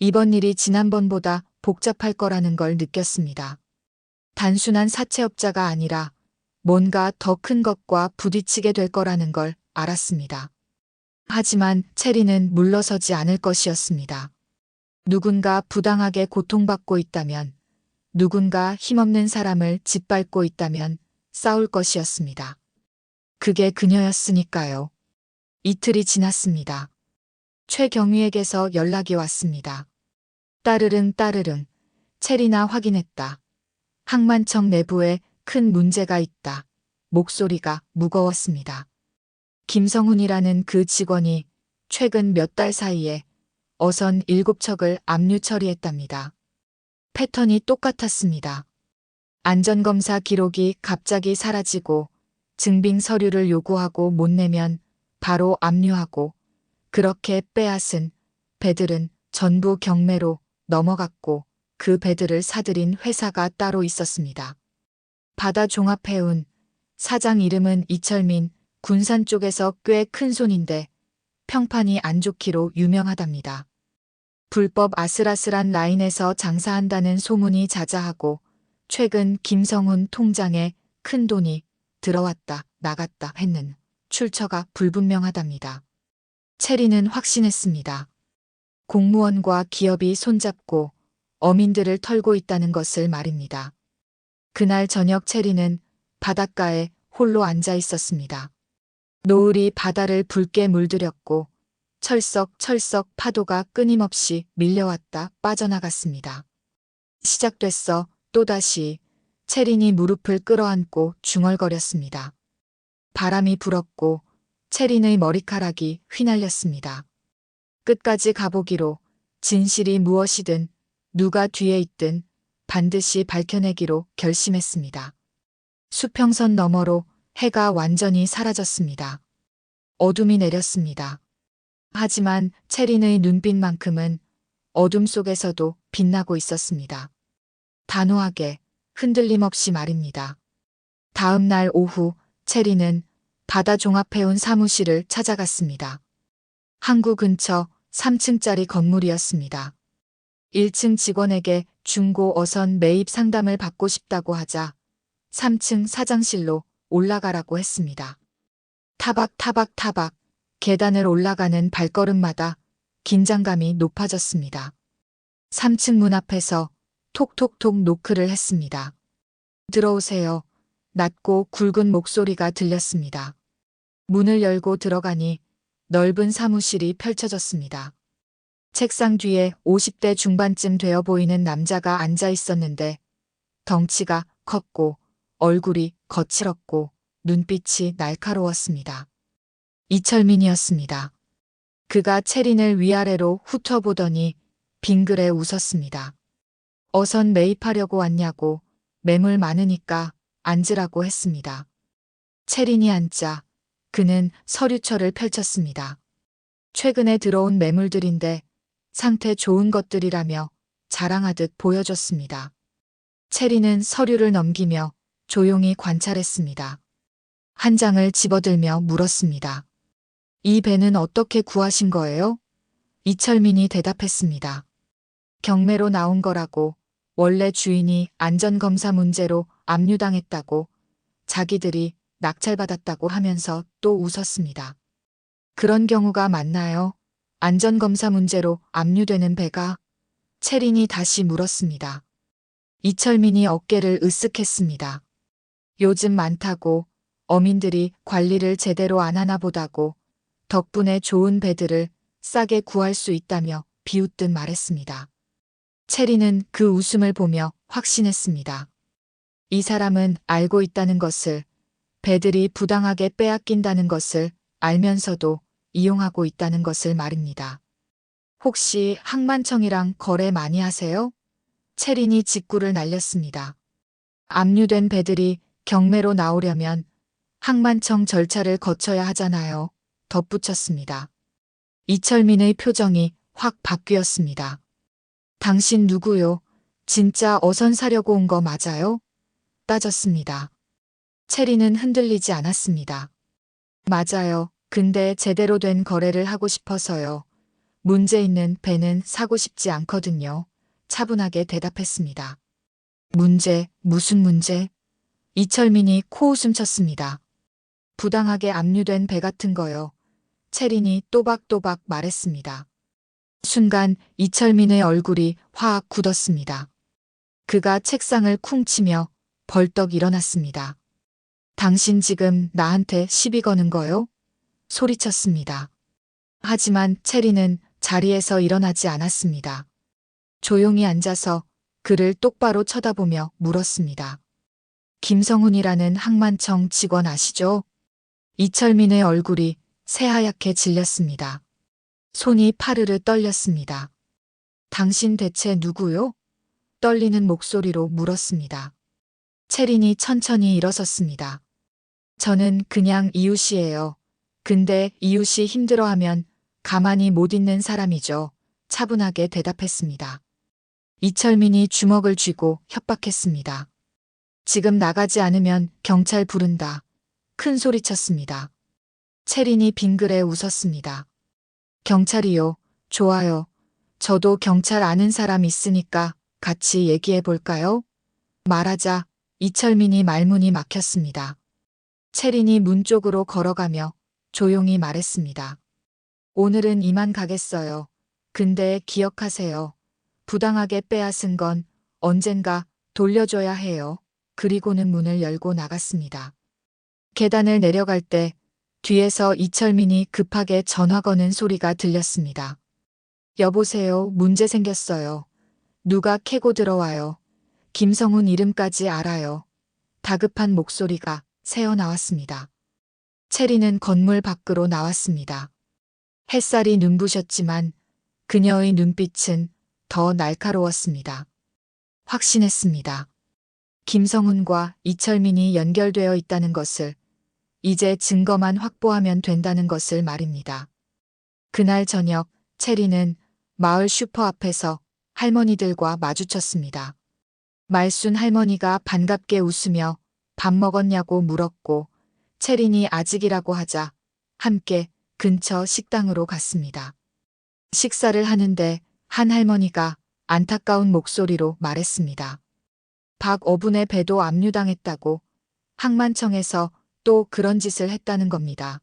이번 일이 지난번보다 복잡할 거라는 걸 느꼈습니다. 단순한 사채업자가 아니라 뭔가 더 큰 것과 부딪히게 될 거라는 걸 알았습니다. 하지만 채린은 물러서지 않을 것이었습니다. 누군가 부당하게 고통받고 있다면, 누군가 힘없는 사람을 짓밟고 있다면 싸울 것이었습니다. 그게 그녀였으니까요. 이틀이 지났습니다. 최경위에게서 연락이 왔습니다. 따르릉 따르릉. 채린아, 확인했다. 항만청 내부에 큰 문제가 있다. 목소리가 무거웠습니다. 김성훈이라는 그 직원이 최근 몇 달 사이에 어선 7척을 압류 처리했답니다. 패턴이 똑같았습니다. 안전검사 기록이 갑자기 사라지고 증빙 서류를 요구하고 못 내면 바로 압류하고, 그렇게 빼앗은 배들은 전부 경매로 넘어갔고 그 배들을 사들인 회사가 따로 있었습니다. 바다종합해운 사장 이름은 이철민, 군산 쪽에서 꽤 큰 손인데 평판이 안 좋기로 유명하답니다. 불법 아슬아슬한 라인에서 장사한다는 소문이 자자하고 최근 김성훈 통장에 큰 돈이 들어왔다 나갔다 했는 출처가 불분명하답니다. 채린은 확신했습니다. 공무원과 기업이 손잡고 어민들을 털고 있다는 것을 말입니다. 그날 저녁 채린은 바닷가에 홀로 앉아 있었습니다. 노을이 바다를 붉게 물들였고 철썩철썩 파도가 끊임없이 밀려왔다 빠져나갔습니다. 시작됐어. 또다시. 채린이 무릎을 끌어안고 중얼거렸습니다. 바람이 불었고 채린의 머리카락이 휘날렸습니다. 끝까지 가보기로, 진실이 무엇이든 누가 뒤에 있든 반드시 밝혀내기로 결심했습니다. 수평선 너머로 해가 완전히 사라졌습니다. 어둠이 내렸습니다. 하지만 채린의 눈빛만큼은 어둠 속에서도 빛나고 있었습니다. 단호하게, 흔들림 없이 말입니다. 다음 날 오후 채린은 바다 종합해운 사무실을 찾아갔습니다. 항구 근처 3층짜리 건물이었습니다. 1층 직원에게 중고 어선 매입 상담을 받고 싶다고 하자 3층 사장실로 올라가라고 했습니다. 타박 계단을 올라가는 발걸음마다 긴장감이 높아졌습니다. 3층 문 앞에서 톡톡톡 노크를 했습니다. 들어오세요. 낮고 굵은 목소리가 들렸습니다. 문을 열고 들어가니 넓은 사무실이 펼쳐졌습니다. 책상 뒤에 50대 중반쯤 되어 보이는 남자가 앉아 있었는데 덩치가 컸고 얼굴이 거칠었고 눈빛이 날카로웠습니다. 이철민이었습니다. 그가 채린을 위아래로 훑어보더니 빙그레 웃었습니다. 어선 매입하려고 왔냐고, 매물 많으니까 앉으라고 했습니다. 채린이 앉자 그는 서류철을 펼쳤습니다. 최근에 들어온 매물들인데 상태 좋은 것들이라며 자랑하듯 보여줬습니다. 채린은 서류를 넘기며 조용히 관찰했습니다. 한 장을 집어들며 물었습니다. 이 배는 어떻게 구하신 거예요? 이철민이 대답했습니다. 경매로 나온 거라고, 원래 주인이 안전검사 문제로 압류당했다고, 자기들이 낙찰받았다고 하면서 또 웃었습니다. 그런 경우가 많나요? 안전검사 문제로 압류되는 배가? 채린이 다시 물었습니다. 이철민이 어깨를 으쓱했습니다. 요즘 많다고, 어민들이 관리를 제대로 안 하나 보다고, 덕분에 좋은 배들을 싸게 구할 수 있다며 비웃듯 말했습니다. 채린은 그 웃음을 보며 확신했습니다. 이 사람은 알고 있다는 것을, 배들이 부당하게 빼앗긴다는 것을 알면서도 이용하고 있다는 것을 말입니다. 혹시 항만청이랑 거래 많이 하세요? 채린이 직구를 날렸습니다. 압류된 배들이 경매로 나오려면 항만청 절차를 거쳐야 하잖아요. 덧붙였습니다. 이철민의 표정이 확 바뀌었습니다. 당신 누구요? 진짜 어선 사려고 온 거 맞아요? 따졌습니다. 채린은 흔들리지 않았습니다. 맞아요. 근데 제대로 된 거래를 하고 싶어서요. 문제 있는 배는 사고 싶지 않거든요. 차분하게 대답했습니다. 문제, 무슨 문제? 이철민이 코웃음 쳤습니다. 부당하게 압류된 배 같은 거요. 채린이 또박또박 말했습니다. 순간 이철민의 얼굴이 화학 굳었습니다. 그가 책상을 쿵 치며 벌떡 일어났습니다. 당신 지금 나한테 시비 거는 거요? 소리쳤습니다. 하지만 채린은 자리에서 일어나지 않았습니다. 조용히 앉아서 그를 똑바로 쳐다보며 물었습니다. 김성훈이라는 항만청 직원 아시죠? 이철민의 얼굴이 새하얗게 질렸습니다. 손이 파르르 떨렸습니다. 당신 대체 누구요? 떨리는 목소리로 물었습니다. 채린이 천천히 일어섰습니다. 저는 그냥 이웃이에요. 근데 이웃이 힘들어하면 가만히 못 있는 사람이죠. 차분하게 대답했습니다. 이철민이 주먹을 쥐고 협박했습니다. 지금 나가지 않으면 경찰 부른다. 큰 소리쳤습니다. 채린이 빙그레 웃었습니다. 경찰이요. 좋아요. 저도 경찰 아는 사람 있으니까 같이 얘기해 볼까요? 말하자 이철민이 말문이 막혔습니다. 채린이 문 쪽으로 걸어가며 조용히 말했습니다. 오늘은 이만 가겠어요. 근데 기억하세요. 부당하게 빼앗은 건 언젠가 돌려줘야 해요. 그리고는 문을 열고 나갔습니다. 계단을 내려갈 때 뒤에서 이철민이 급하게 전화 거는 소리가 들렸습니다. 여보세요. 문제 생겼어요. 누가 캐고 들어와요. 김성훈 이름까지 알아요. 다급한 목소리가 새어나왔습니다. 체리는 건물 밖으로 나왔습니다. 햇살이 눈부셨지만 그녀의 눈빛은 더 날카로웠습니다. 확신했습니다. 김성훈과 이철민이 연결되어 있다는 것을, 이제 증거만 확보하면 된다는 것을 말입니다. 그날 저녁 체리는 마을 슈퍼 앞에서 할머니들과 마주쳤습니다. 말순 할머니가 반갑게 웃으며 밥 먹었냐고 물었고, 체린이 아직이라고 하자 함께 근처 식당으로 갔습니다. 식사를 하는데 한 할머니가 안타까운 목소리로 말했습니다. 박어분의 배도 압류당했다고, 항만청에서 또 그런 짓을 했다는 겁니다.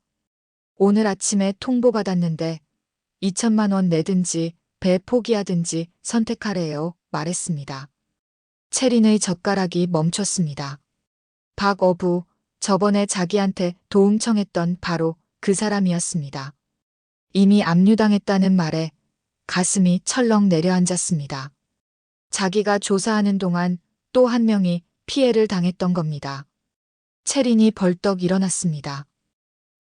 오늘 아침에 통보받았는데 2천만 원 내든지 배 포기하든지 선택하래요, 말했습니다. 체린의 젓가락이 멈췄습니다. 박어부, 저번에 자기한테 도움 청했던 바로 그 사람이었습니다. 이미 압류당했다는 말에 가슴이 철렁 내려앉았습니다. 자기가 조사하는 동안 또 한 명이 피해를 당했던 겁니다. 체린이 벌떡 일어났습니다.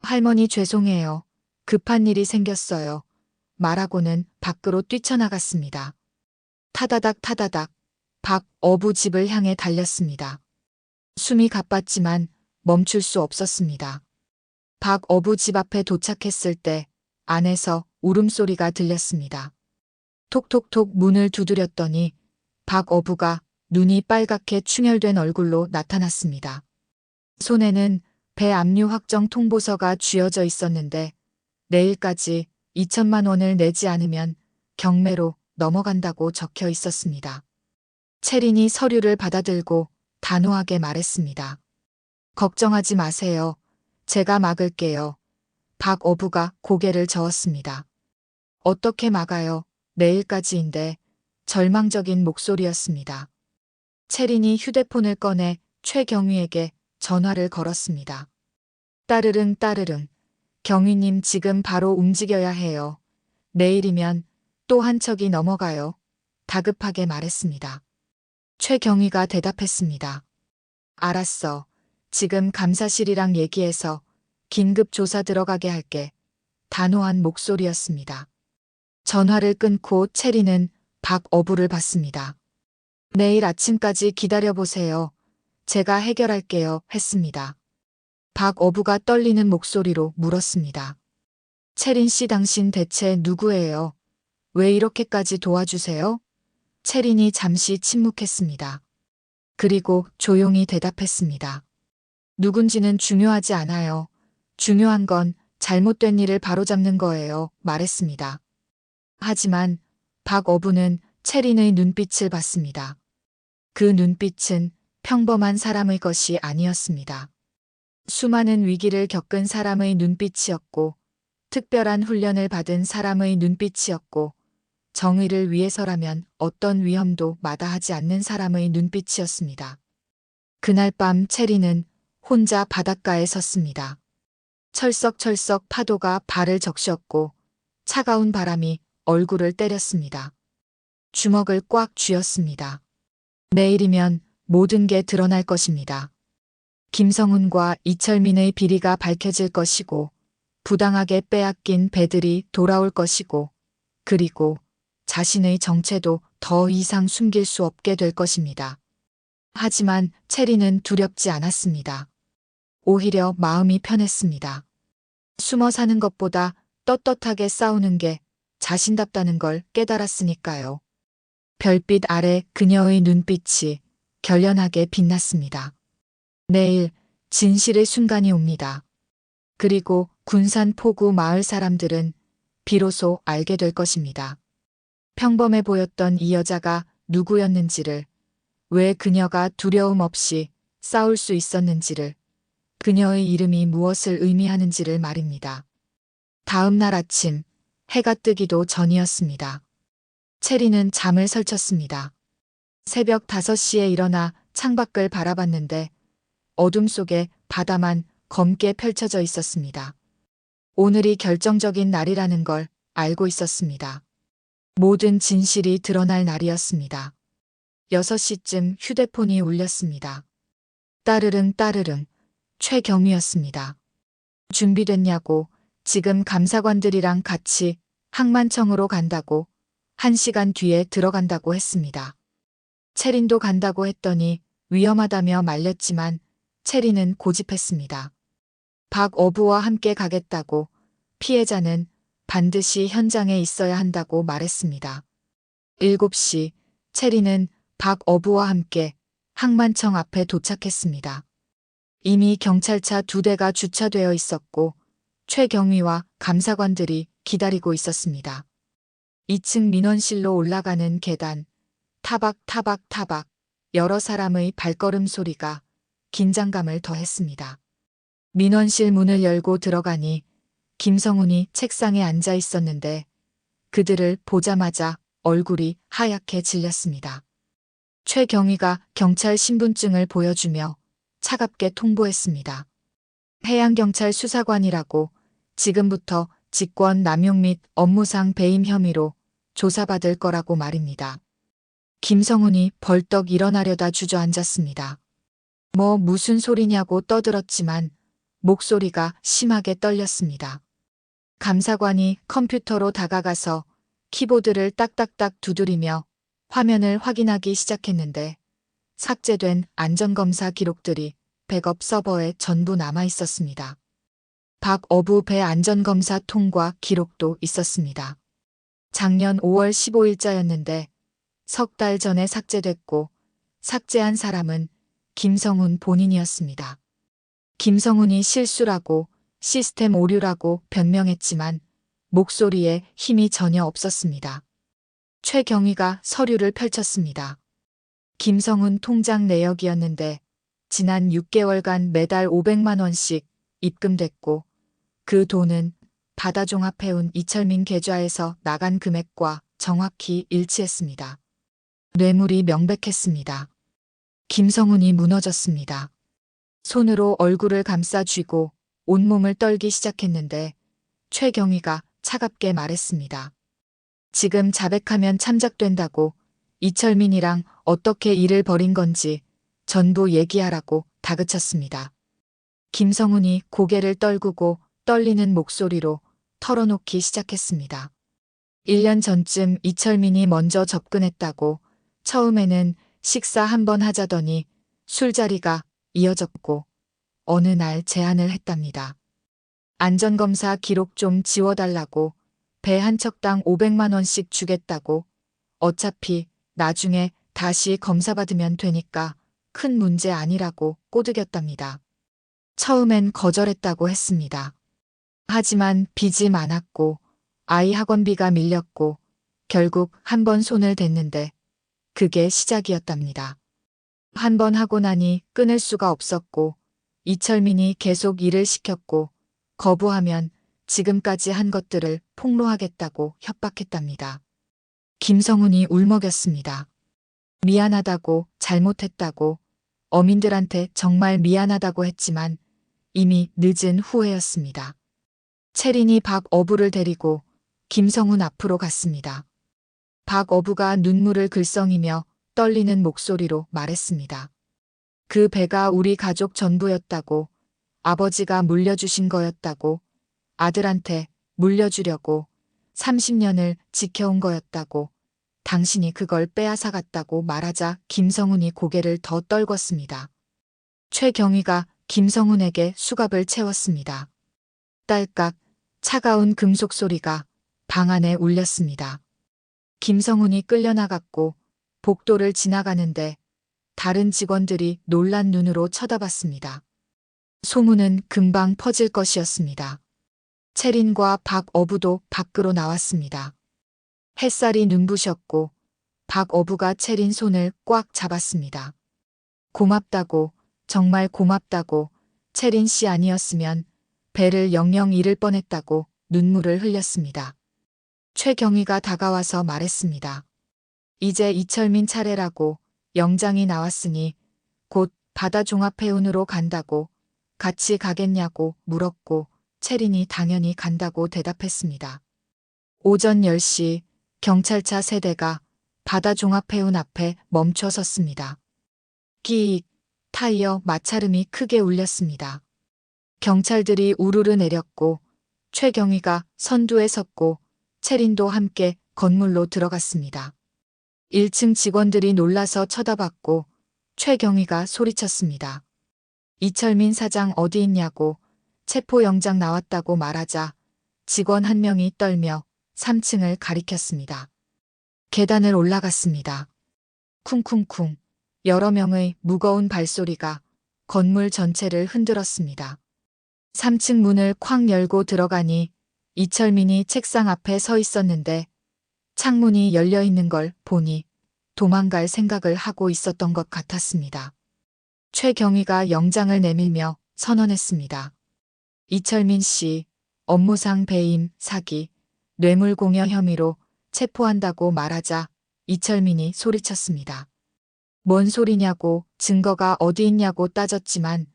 할머니 죄송해요. 급한 일이 생겼어요. 말하고는 밖으로 뛰쳐나갔습니다. 타다닥 타다닥 박어부 집을 향해 달렸습니다. 숨이 가빴지만 멈출 수 없었습니다. 박어부 집 앞에 도착했을 때 안에서 울음소리가 들렸습니다. 톡톡톡 문을 두드렸더니 박어부가 눈이 빨갛게 충혈된 얼굴로 나타났습니다. 손에는 배 압류 확정 통보서가 쥐어져 있었는데 내일까지 2천만 원을 내지 않으면 경매로 넘어간다고 적혀 있었습니다. 체린이 서류를 받아들고 단호하게 말했습니다. 걱정하지 마세요. 제가 막을게요. 박어부가 고개를 저었습니다. 어떻게 막아요? 내일까지인데. 절망적인 목소리였습니다. 체린이 휴대폰을 꺼내 최경위에게 전화를 걸었습니다. 따르릉 따르릉. 경위님 지금 바로 움직여야 해요. 내일이면 또 한 척이 넘어가요. 다급하게 말했습니다. 최경위가 대답했습니다. 알았어. 지금 감사실이랑 얘기해서 긴급 조사 들어가게 할게. 단호한 목소리였습니다. 전화를 끊고 체리는 박어부를 봤습니다. 내일 아침까지 기다려보세요. 제가 해결할게요. 했습니다. 박어부가 떨리는 목소리로 물었습니다. 체린 씨 당신 대체 누구예요? 왜 이렇게까지 도와주세요? 체린이 잠시 침묵했습니다. 그리고 조용히 대답했습니다. 누군지는 중요하지 않아요. 중요한 건 잘못된 일을 바로잡는 거예요. 말했습니다. 하지만 박어부는 체린의 눈빛을 봤습니다. 그 눈빛은 평범한 사람의 것이 아니었습니다. 수많은 위기를 겪은 사람의 눈빛이었고, 특별한 훈련을 받은 사람의 눈빛이었고, 정의를 위해서라면 어떤 위험도 마다하지 않는 사람의 눈빛이었습니다. 그날 밤 체리는 혼자 바닷가에 섰습니다. 철썩철썩 파도가 발을 적셨고 차가운 바람이 얼굴을 때렸습니다. 주먹을 꽉 쥐었습니다. 내일이면 모든 게 드러날 것입니다. 김성훈과 이철민의 비리가 밝혀질 것이고, 부당하게 빼앗긴 배들이 돌아올 것이고, 그리고 자신의 정체도 더 이상 숨길 수 없게 될 것입니다. 하지만 체리는 두렵지 않았습니다. 오히려 마음이 편했습니다. 숨어 사는 것보다 떳떳하게 싸우는 게 자신답다는 걸 깨달았으니까요. 별빛 아래 그녀의 눈빛이 결연하게 빛났습니다. 내일 진실의 순간이 옵니다. 그리고 군산 포구 마을 사람들은 비로소 알게 될 것입니다. 평범해 보였던 이 여자가 누구였는지를, 왜 그녀가 두려움 없이 싸울 수 있었는지를, 그녀의 이름이 무엇을 의미하는지를 말입니다. 다음 날 아침, 해가 뜨기도 전이었습니다. 체리는 잠을 설쳤습니다. 새벽 5시에 일어나 창밖을 바라봤는데 어둠 속에 바다만 검게 펼쳐져 있었습니다. 오늘이 결정적인 날이라는 걸 알고 있었습니다. 모든 진실이 드러날 날이었습니다. 6시쯤 휴대폰이 울렸습니다. 따르릉 따르릉 최경미였습니다. 준비됐냐고, 지금 감사관들이랑 같이 항만청으로 간다고, 1시간 뒤에 들어간다고 했습니다. 채린도 간다고 했더니 위험하다며 말렸지만 채린은 고집했습니다. 박어부와 함께 가겠다고, 피해자는 반드시 현장에 있어야 한다고 말했습니다. 7시 채린은 박어부와 함께 항만청 앞에 도착했습니다. 이미 경찰차 2대가 주차되어 있었고 최경위와 감사관들이 기다리고 있었습니다. 2층 민원실로 올라가는 계단, 타박 여러 사람의 발걸음 소리가 긴장감을 더했습니다. 민원실 문을 열고 들어가니 김성훈이 책상에 앉아 있었는데 그들을 보자마자 얼굴이 하얗게 질렸습니다. 최경위가 경찰 신분증을 보여주며 차갑게 통보했습니다. 해양경찰 수사관이라고 지금부터 직권 남용 및 업무상 배임 혐의로 조사받을 거라고 말입니다. 김성훈이 벌떡 일어나려다 주저앉았습니다. 무슨 소리냐고 떠들었지만 목소리가 심하게 떨렸습니다. 감사관이 컴퓨터로 다가가서 키보드를 딱딱딱 두드리며 화면을 확인하기 시작했는데 삭제된 안전검사 기록들이 백업 서버에 전부 남아 있었습니다. 박어부 배 안전검사 통과 기록도 있었습니다. 작년 5월 15일자였는데 석 달 전에 삭제됐고 삭제한 사람은 김성훈 본인이었습니다. 김성훈이 실수라고 시스템 오류라고 변명했지만 목소리에 힘이 전혀 없었습니다. 최경위가 서류를 펼쳤습니다. 김성훈 통장 내역이었는데 지난 6개월간 매달 500만 원씩 입금됐고 그 돈은 바다종합해운 이철민 계좌에서 나간 금액과 정확히 일치했습니다. 뇌물이 명백했습니다. 김성훈이 무너졌습니다. 손으로 얼굴을 감싸 쥐고 온몸을 떨기 시작했는데 최경위가 차갑게 말했습니다. 지금 자백하면 참작된다고 이철민이랑 어떻게 일을 벌인 건지 전부 얘기하라고 다그쳤습니다. 김성훈이 고개를 떨구고 떨리는 목소리로 털어놓기 시작했습니다. 1년 전쯤 이철민이 먼저 접근했다고 처음에는 식사 한번 하자더니 술자리가 이어졌고 어느 날 제안을 했답니다. 안전검사 기록 좀 지워달라고 배 한 척당 500만 원씩 주겠다고 어차피 나중에 다시 검사받으면 되니까 큰 문제 아니라고 꼬드겼답니다. 처음엔 거절했다고 했습니다. 하지만 빚이 많았고 아이 학원비가 밀렸고 결국 한 번 손을 댔는데 그게 시작이었답니다. 한 번 하고 나니 끊을 수가 없었고 이철민이 계속 일을 시켰고 거부하면 지금까지 한 것들을 폭로하겠다고 협박했답니다. 김성훈이 울먹였습니다. 미안하다고 잘못했다고 어민들한테 정말 미안하다고 했지만 이미 늦은 후회였습니다. 채린이 박어부를 데리고 김성훈 앞으로 갔습니다. 박어부가 눈물을 글썽이며 떨리는 목소리로 말했습니다. 그 배가 우리 가족 전부였다고, 아버지가 물려주신 거였다고, 아들한테 물려주려고 30년을 지켜온 거였다고, 당신이 그걸 빼앗아갔다고 말하자 김성훈이 고개를 더 떨궜습니다. 최경위가 김성훈에게 수갑을 채웠습니다. 딸깍 차가운 금속 소리가 방 안에 울렸습니다. 김성훈이 끌려나갔고 복도를 지나가는데 다른 직원들이 놀란 눈으로 쳐다봤습니다. 소문은 금방 퍼질 것이었습니다. 채린과 박어부도 밖으로 나왔습니다. 햇살이 눈부셨고 박어부가 채린 손을 꽉 잡았습니다. 고맙다고, 정말 고맙다고, 채린 씨 아니었으면 배를 영영 잃을 뻔했다고 눈물을 흘렸습니다. 최경위가 다가와서 말했습니다. 이제 이철민 차례라고, 영장이 나왔으니 곧 바다종합해운으로 간다고, 같이 가겠냐고 물었고 채린이 당연히 간다고 대답했습니다. 오전 10시 경찰차 3대가 바다종합해운 앞에 멈춰 섰습니다. 끼익 타이어 마찰음이 크게 울렸습니다. 경찰들이 우르르 내렸고 최경희가 선두에 섰고 채린도 함께 건물로 들어갔습니다. 1층 직원들이 놀라서 쳐다봤고 최경희가 소리쳤습니다. 이철민 사장 어디 있냐고 체포영장 나왔다고 말하자 직원 한 명이 떨며 3층을 가리켰습니다. 계단을 올라갔습니다. 쿵쿵쿵 여러 명의 무거운 발소리가 건물 전체를 흔들었습니다. 3층 문을 쾅 열고 들어가니 이철민이 책상 앞에 서 있었는데 창문이 열려 있는 걸 보니 도망갈 생각을 하고 있었던 것 같았습니다. 최경희가 영장을 내밀며 선언했습니다. 이철민 씨, 업무상 배임, 사기, 뇌물공여 혐의로 체포한다고 말하자 이철민이 소리쳤습니다. 뭔 소리냐고 증거가 어디 있냐고 따졌지만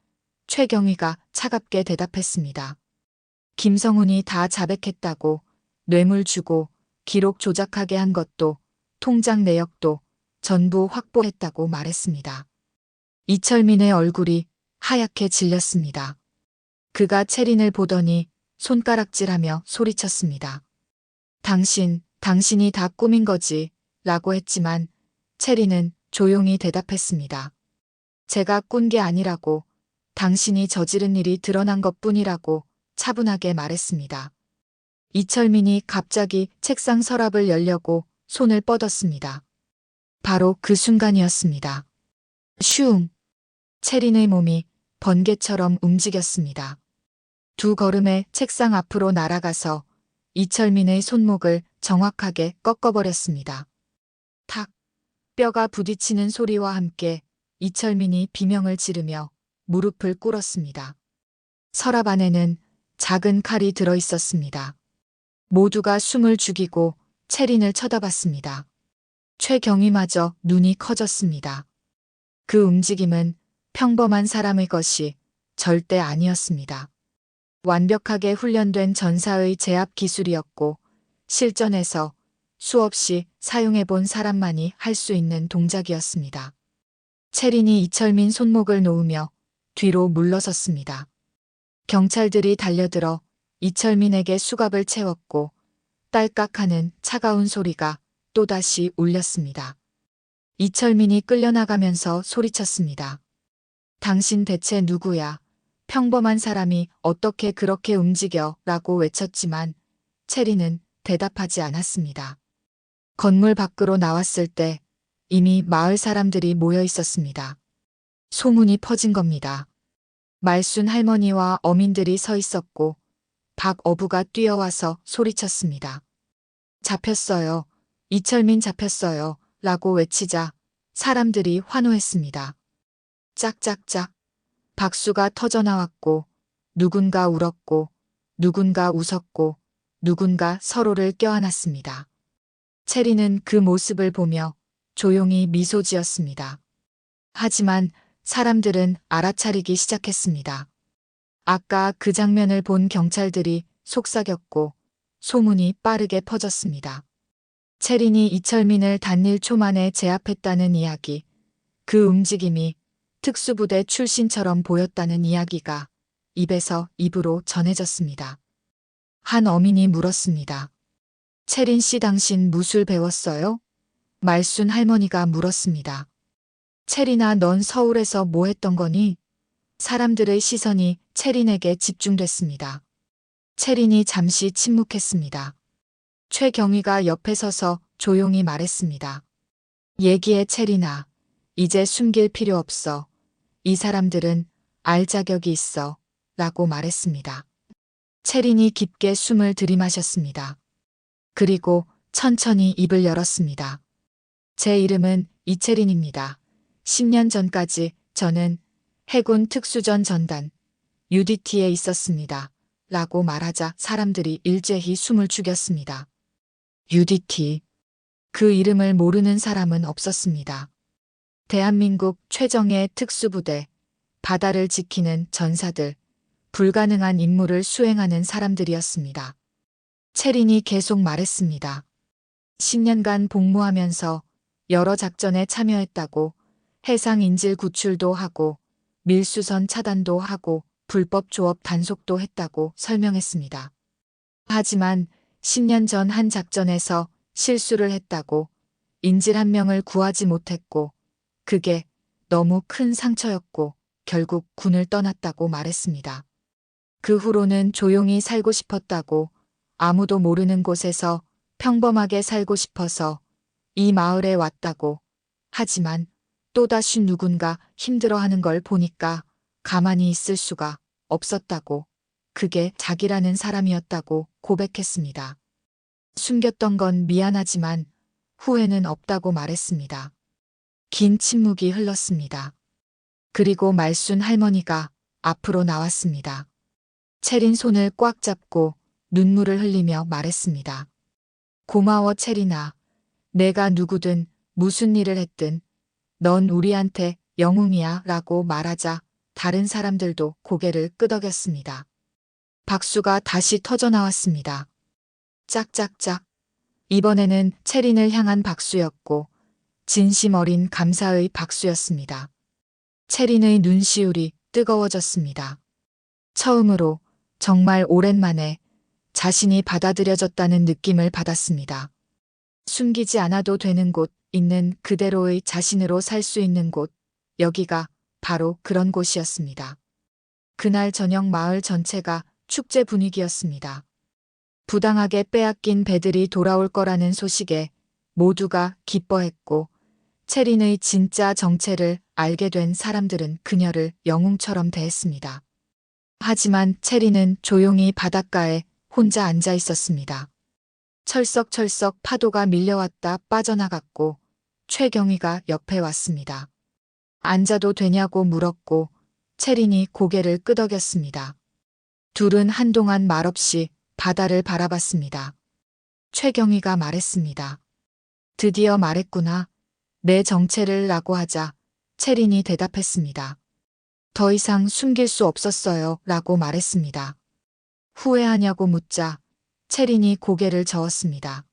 최경희가 차갑게 대답했습니다. 김성훈이 다 자백했다고 뇌물 주고 기록 조작하게 한 것도 통장 내역도 전부 확보했다고 말했습니다. 이철민의 얼굴이 하얗게 질렸습니다. 그가 채린을 보더니 손가락질하며 소리쳤습니다. 당신이 다 꾸민 거지 라고 했지만 채린은 조용히 대답했습니다. 제가 꾼 게 아니라고 당신이 저지른 일이 드러난 것뿐이라고 차분하게 말했습니다. 이철민이 갑자기 책상 서랍을 열려고 손을 뻗었습니다. 바로 그 순간이었습니다. 슝! 채린의 몸이 번개처럼 움직였습니다. 2걸음에 책상 앞으로 날아가서 이철민의 손목을 정확하게 꺾어버렸습니다. 탁! 뼈가 부딪히는 소리와 함께 이철민이 비명을 지르며 무릎을 꿇었습니다. 서랍 안에는 작은 칼이 들어 있었습니다. 모두가 숨을 죽이고 채린을 쳐다봤습니다. 최경희마저 눈이 커졌습니다. 그 움직임은 평범한 사람의 것이 절대 아니었습니다. 완벽하게 훈련된 전사의 제압 기술이었고 실전에서 수없이 사용해본 사람만이 할 수 있는 동작이었습니다. 채린이 이철민 손목을 놓으며 뒤로 물러섰습니다. 경찰들이 달려들어 이철민에게 수갑을 채웠고 딸깍하는 차가운 소리가 또다시 울렸습니다. 이철민이 끌려나가면서 소리쳤습니다. 당신 대체 누구야? 평범한 사람이 어떻게 그렇게 움직여? 라고 외쳤지만 채린은 대답하지 않았습니다. 건물 밖으로 나왔을 때 이미 마을 사람들이 모여 있었습니다. 소문이 퍼진 겁니다. 말순 할머니와 어민들이 서 있었고 박 어부가 뛰어와서 소리쳤습니다. 잡혔어요. 이철민 잡혔어요. 라고 외치자 사람들이 환호했습니다. 짝짝짝 박수가 터져나왔고 누군가 울었고 누군가 웃었고 누군가 서로를 껴안았습니다. 채린은 그 모습을 보며 조용히 미소 지었습니다. 하지만 사람들은 알아차리기 시작했습니다. 아까 그 장면을 본 경찰들이 속삭였고 소문이 빠르게 퍼졌습니다. 채린이 이철민을 단일 초 만에 제압했다는 이야기, 그 움직임이 특수부대 출신처럼 보였다는 이야기가 입에서 입으로 전해졌습니다. 한 어민이 물었습니다. 채린 씨 당신 무술 배웠어요? 말순 할머니가 물었습니다. 채린아 넌 서울에서 뭐 했던 거니? 사람들의 시선이 채린에게 집중됐습니다. 채린이 잠시 침묵했습니다. 최경희가 옆에 서서 조용히 말했습니다. 얘기해 채린아. 이제 숨길 필요 없어. 이 사람들은 알 자격이 있어. 라고 말했습니다. 채린이 깊게 숨을 들이마셨습니다. 그리고 천천히 입을 열었습니다. 제 이름은 이채린입니다. 10년 전까지 저는 해군 특수전 전단 UDT에 있었습니다. 라고 말하자 사람들이 일제히 숨을 죽였습니다. UDT. 그 이름을 모르는 사람은 없었습니다. 대한민국 최정예 특수부대, 바다를 지키는 전사들, 불가능한 임무를 수행하는 사람들이었습니다. 채린이 계속 말했습니다. 10년간 복무하면서 여러 작전에 참여했다고 해상 인질 구출도 하고 밀수선 차단도 하고 불법 조업 단속도 했다고 설명했습니다. 하지만 10년 전 한 작전에서 실수를 했다고 인질 한 명을 구하지 못했고 그게 너무 큰 상처였고 결국 군을 떠났다고 말했습니다. 그 후로는 조용히 살고 싶었다고 아무도 모르는 곳에서 평범하게 살고 싶어서 이 마을에 왔다고 하지만 또다시 누군가 힘들어하는 걸 보니까 가만히 있을 수가 없었다고 그게 자기라는 사람이었다고 고백했습니다. 숨겼던 건 미안하지만 후회는 없다고 말했습니다. 긴 침묵이 흘렀습니다. 그리고 말순 할머니가 앞으로 나왔습니다. 체린 손을 꽉 잡고 눈물을 흘리며 말했습니다. 고마워 체린아. 내가 누구든 무슨 일을 했든 넌 우리한테 영웅이야 라고 말하자 다른 사람들도 고개를 끄덕였습니다. 박수가 다시 터져 나왔습니다. 짝짝짝. 이번에는 체린을 향한 박수였고 진심 어린 감사의 박수였습니다. 체린의 눈시울이 뜨거워졌습니다. 처음으로 정말 오랜만에 자신이 받아들여졌다는 느낌을 받았습니다. 숨기지 않아도 되는 곳, 있는 그대로의 자신으로 살 수 있는 곳, 여기가 바로 그런 곳이었습니다. 그날 저녁 마을 전체가 축제 분위기였습니다. 부당하게 빼앗긴 배들이 돌아올 거라는 소식에 모두가 기뻐했고 체린의 진짜 정체를 알게 된 사람들은 그녀를 영웅처럼 대했습니다. 하지만 체린은 조용히 바닷가에 혼자 앉아 있었습니다. 철썩철썩 파도가 밀려왔다 빠져나갔고 최경희가 옆에 왔습니다. 앉아도 되냐고 물었고 체린이 고개를 끄덕였습니다. 둘은 한동안 말없이 바다를 바라봤습니다. 최경희가 말했습니다. 드디어 말했구나. 내 정체를 라고 하자 체린이 대답했습니다. 더 이상 숨길 수 없었어요 라고 말했습니다. 후회하냐고 묻자 체린이 고개를 저었습니다.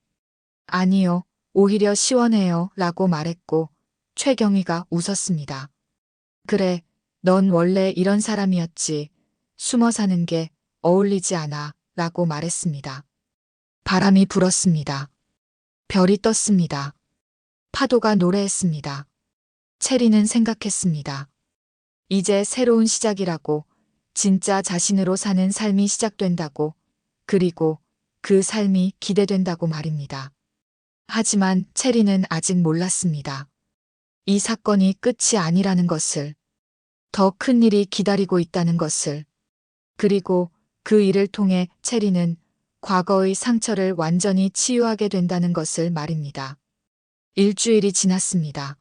아니요, 오히려 시원해요 라고 말했고 최경희가 웃었습니다. 그래, 넌 원래 이런 사람이었지. 숨어 사는 게 어울리지 않아 라고 말했습니다. 바람이 불었습니다. 별이 떴습니다. 파도가 노래했습니다. 체리는 생각했습니다. 이제 새로운 시작이라고, 진짜 자신으로 사는 삶이 시작된다고, 그리고 그 삶이 기대된다고 말입니다. 하지만 체리는 아직 몰랐습니다. 이 사건이 끝이 아니라는 것을, 더 큰 일이 기다리고 있다는 것을, 그리고 그 일을 통해 체리는 과거의 상처를 완전히 치유하게 된다는 것을 말입니다. 일주일이 지났습니다.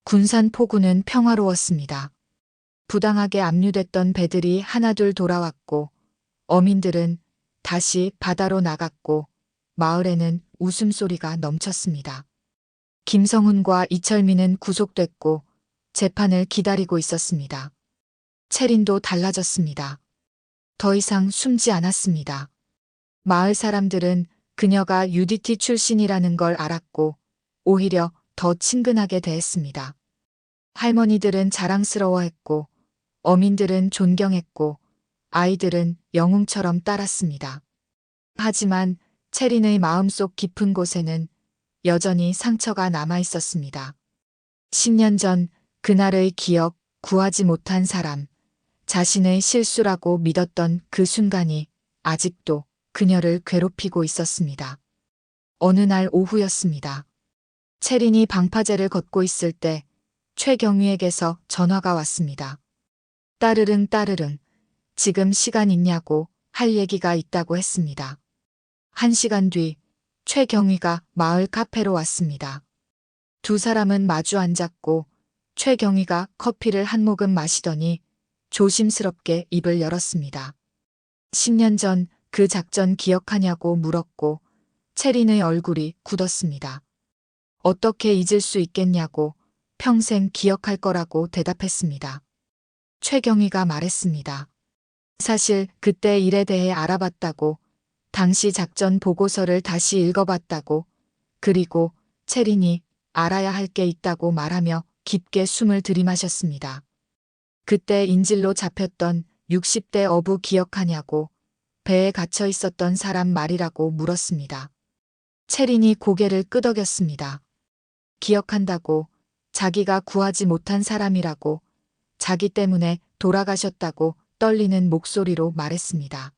군산 포구는 평화로웠습니다. 부당하게 압류됐던 배들이 하나둘 돌아왔고 어민들은 다시 바다로 나갔고 마을에는 웃음소리가 넘쳤습니다. 김성훈과 이철민은 구속됐고 재판을 기다리고 있었습니다. 체린도 달라졌습니다. 더 이상 숨지 않았습니다. 마을 사람들은 그녀가 UDT 출신이라는 걸 알았고 오히려 더 친근하게 대했습니다. 할머니들은 자랑스러워했고 어민들은 존경했고 아이들은 영웅처럼 따랐습니다. 하지만 체린의 마음속 깊은 곳에는 여전히 상처가 남아 있었습니다. 10년 전 그날의 기억, 구하지 못한 사람, 자신의 실수라고 믿었던 그 순간이 아직도 그녀를 괴롭히고 있었습니다. 어느 날 오후였습니다. 체린이 방파제를 걷고 있을 때 최경위에게서 전화가 왔습니다. 따르릉 따르릉, 지금 시간 있냐고 할 얘기가 있다고 했습니다. 1시간 뒤 최경위가 마을 카페로 왔습니다. 두 사람은 마주 앉았고 최경위가 커피를 한 모금 마시더니 조심스럽게 입을 열었습니다. 10년 전 그 작전 기억하냐고 물었고 체린의 얼굴이 굳었습니다. 어떻게 잊을 수 있겠냐고 평생 기억할 거라고 대답했습니다. 최경희가 말했습니다. 사실 그때 일에 대해 알아봤다고, 당시 작전 보고서를 다시 읽어봤다고, 그리고 체린이 알아야 할 게 있다고 말하며 깊게 숨을 들이마셨습니다. 그때 인질로 잡혔던 60대 어부 기억하냐고 배에 갇혀 있었던 사람 말이라고 물었습니다. 채린이 고개를 끄덕였습니다. 기억한다고, 자기가 구하지 못한 사람이라고, 자기 때문에 돌아가셨다고 떨리는 목소리로 말했습니다.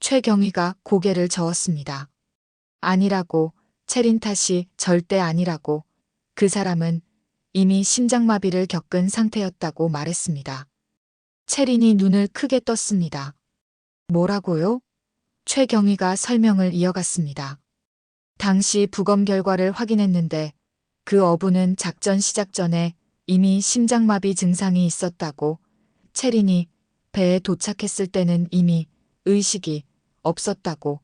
최경희가 고개를 저었습니다. 아니라고, 채린 탓이 절대 아니라고, 그 사람은 이미 심장마비를 겪은 상태였다고 말했습니다. 채린이 눈을 크게 떴습니다. 뭐라고요? 최경희가 설명을 이어갔습니다. 당시 부검 결과를 확인했는데 그 어부는 작전 시작 전에 이미 심장마비 증상이 있었다고, 채린이 배에 도착했을 때는 이미 의식이 없었다고,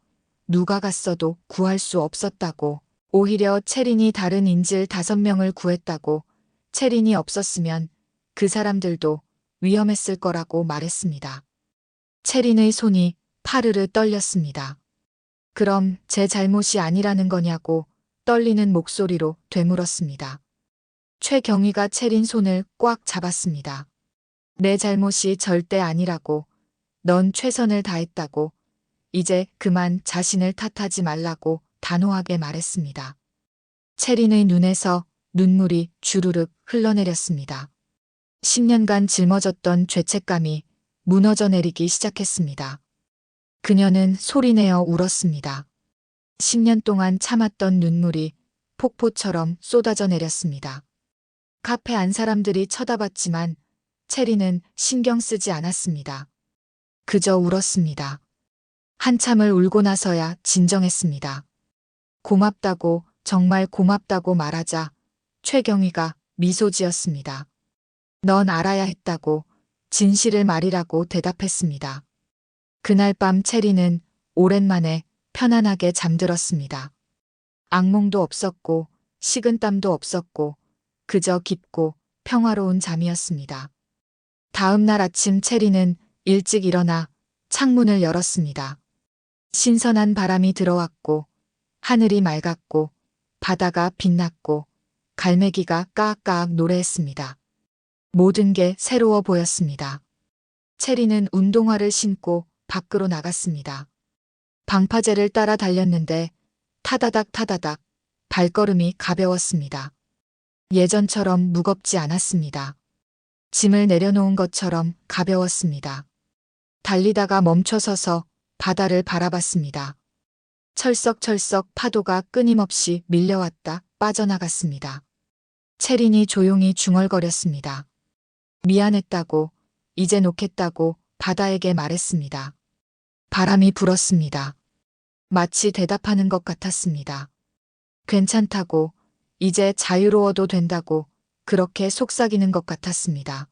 누가 갔어도 구할 수 없었다고, 오히려 채린이 다른 인질 5명을 구했다고, 채린이 없었으면 그 사람들도 위험했을 거라고 말했습니다. 채린의 손이 파르르 떨렸습니다. 그럼 제 잘못이 아니라는 거냐고 떨리는 목소리로 되물었습니다. 최경희가 채린 손을 꽉 잡았습니다. 내 잘못이 절대 아니라고, 넌 최선을 다했다고, 이제 그만 자신을 탓하지 말라고 단호하게 말했습니다. 채린의 눈에서 눈물이 주르륵 흘러내렸습니다. 10년간 짊어졌던 죄책감이 무너져 내리기 시작했습니다. 그녀는 소리내어 울었습니다. 10년 동안 참았던 눈물이 폭포처럼 쏟아져 내렸습니다. 카페 안 사람들이 쳐다봤지만 채린은 신경 쓰지 않았습니다. 그저 울었습니다. 한참을 울고 나서야 진정했습니다. 고맙다고, 정말 고맙다고 말하자 최경희가 미소 지었습니다. 넌 알아야 했다고, 진실을 말이라고 대답했습니다. 그날 밤 채린은 오랜만에 편안하게 잠들었습니다. 악몽도 없었고 식은땀도 없었고 그저 깊고 평화로운 잠이었습니다. 다음 날 아침 채린은 일찍 일어나 창문을 열었습니다. 신선한 바람이 들어왔고 하늘이 맑았고 바다가 빛났고 갈매기가 까악까악 노래했습니다. 모든 게 새로워 보였습니다. 채린은 운동화를 신고 밖으로 나갔습니다. 방파제를 따라 달렸는데 타다닥 타다닥 발걸음이 가벼웠습니다. 예전처럼 무겁지 않았습니다. 짐을 내려놓은 것처럼 가벼웠습니다. 달리다가 멈춰서서 바다를 바라봤습니다. 철썩철썩 파도가 끊임없이 밀려왔다 빠져나갔습니다. 채린이 조용히 중얼거렸습니다. 미안했다고, 이제 놓겠다고 바다에게 말했습니다. 바람이 불었습니다. 마치 대답하는 것 같았습니다. 괜찮다고, 이제 자유로워도 된다고 그렇게 속삭이는 것 같았습니다.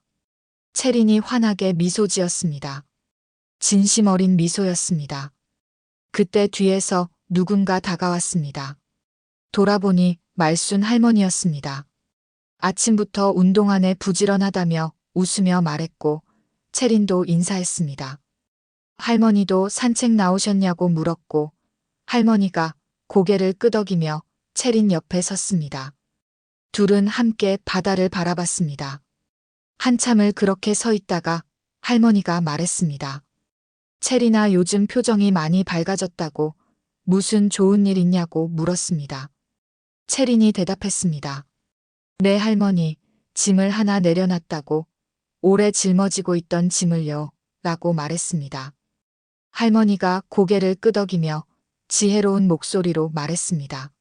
채린이 환하게 미소 지었습니다. 진심 어린 미소였습니다. 그때 뒤에서 누군가 다가왔습니다. 돌아보니 말순 할머니였습니다. 아침부터 운동 안에 부지런하다며 웃으며 말했고 채린도 인사했습니다. 할머니도 산책 나오셨냐고 물었고 할머니가 고개를 끄덕이며 채린 옆에 섰습니다. 둘은 함께 바다를 바라봤습니다. 한참을 그렇게 서 있다가 할머니가 말했습니다. 채린아, 요즘 표정이 많이 밝아졌다고, 무슨 좋은 일 있냐고 물었습니다. 채린이 대답했습니다. 네 할머니, 짐을 하나 내려놨다고, 오래 짊어지고 있던 짐을요, 라고 말했습니다. 할머니가 고개를 끄덕이며 지혜로운 목소리로 말했습니다.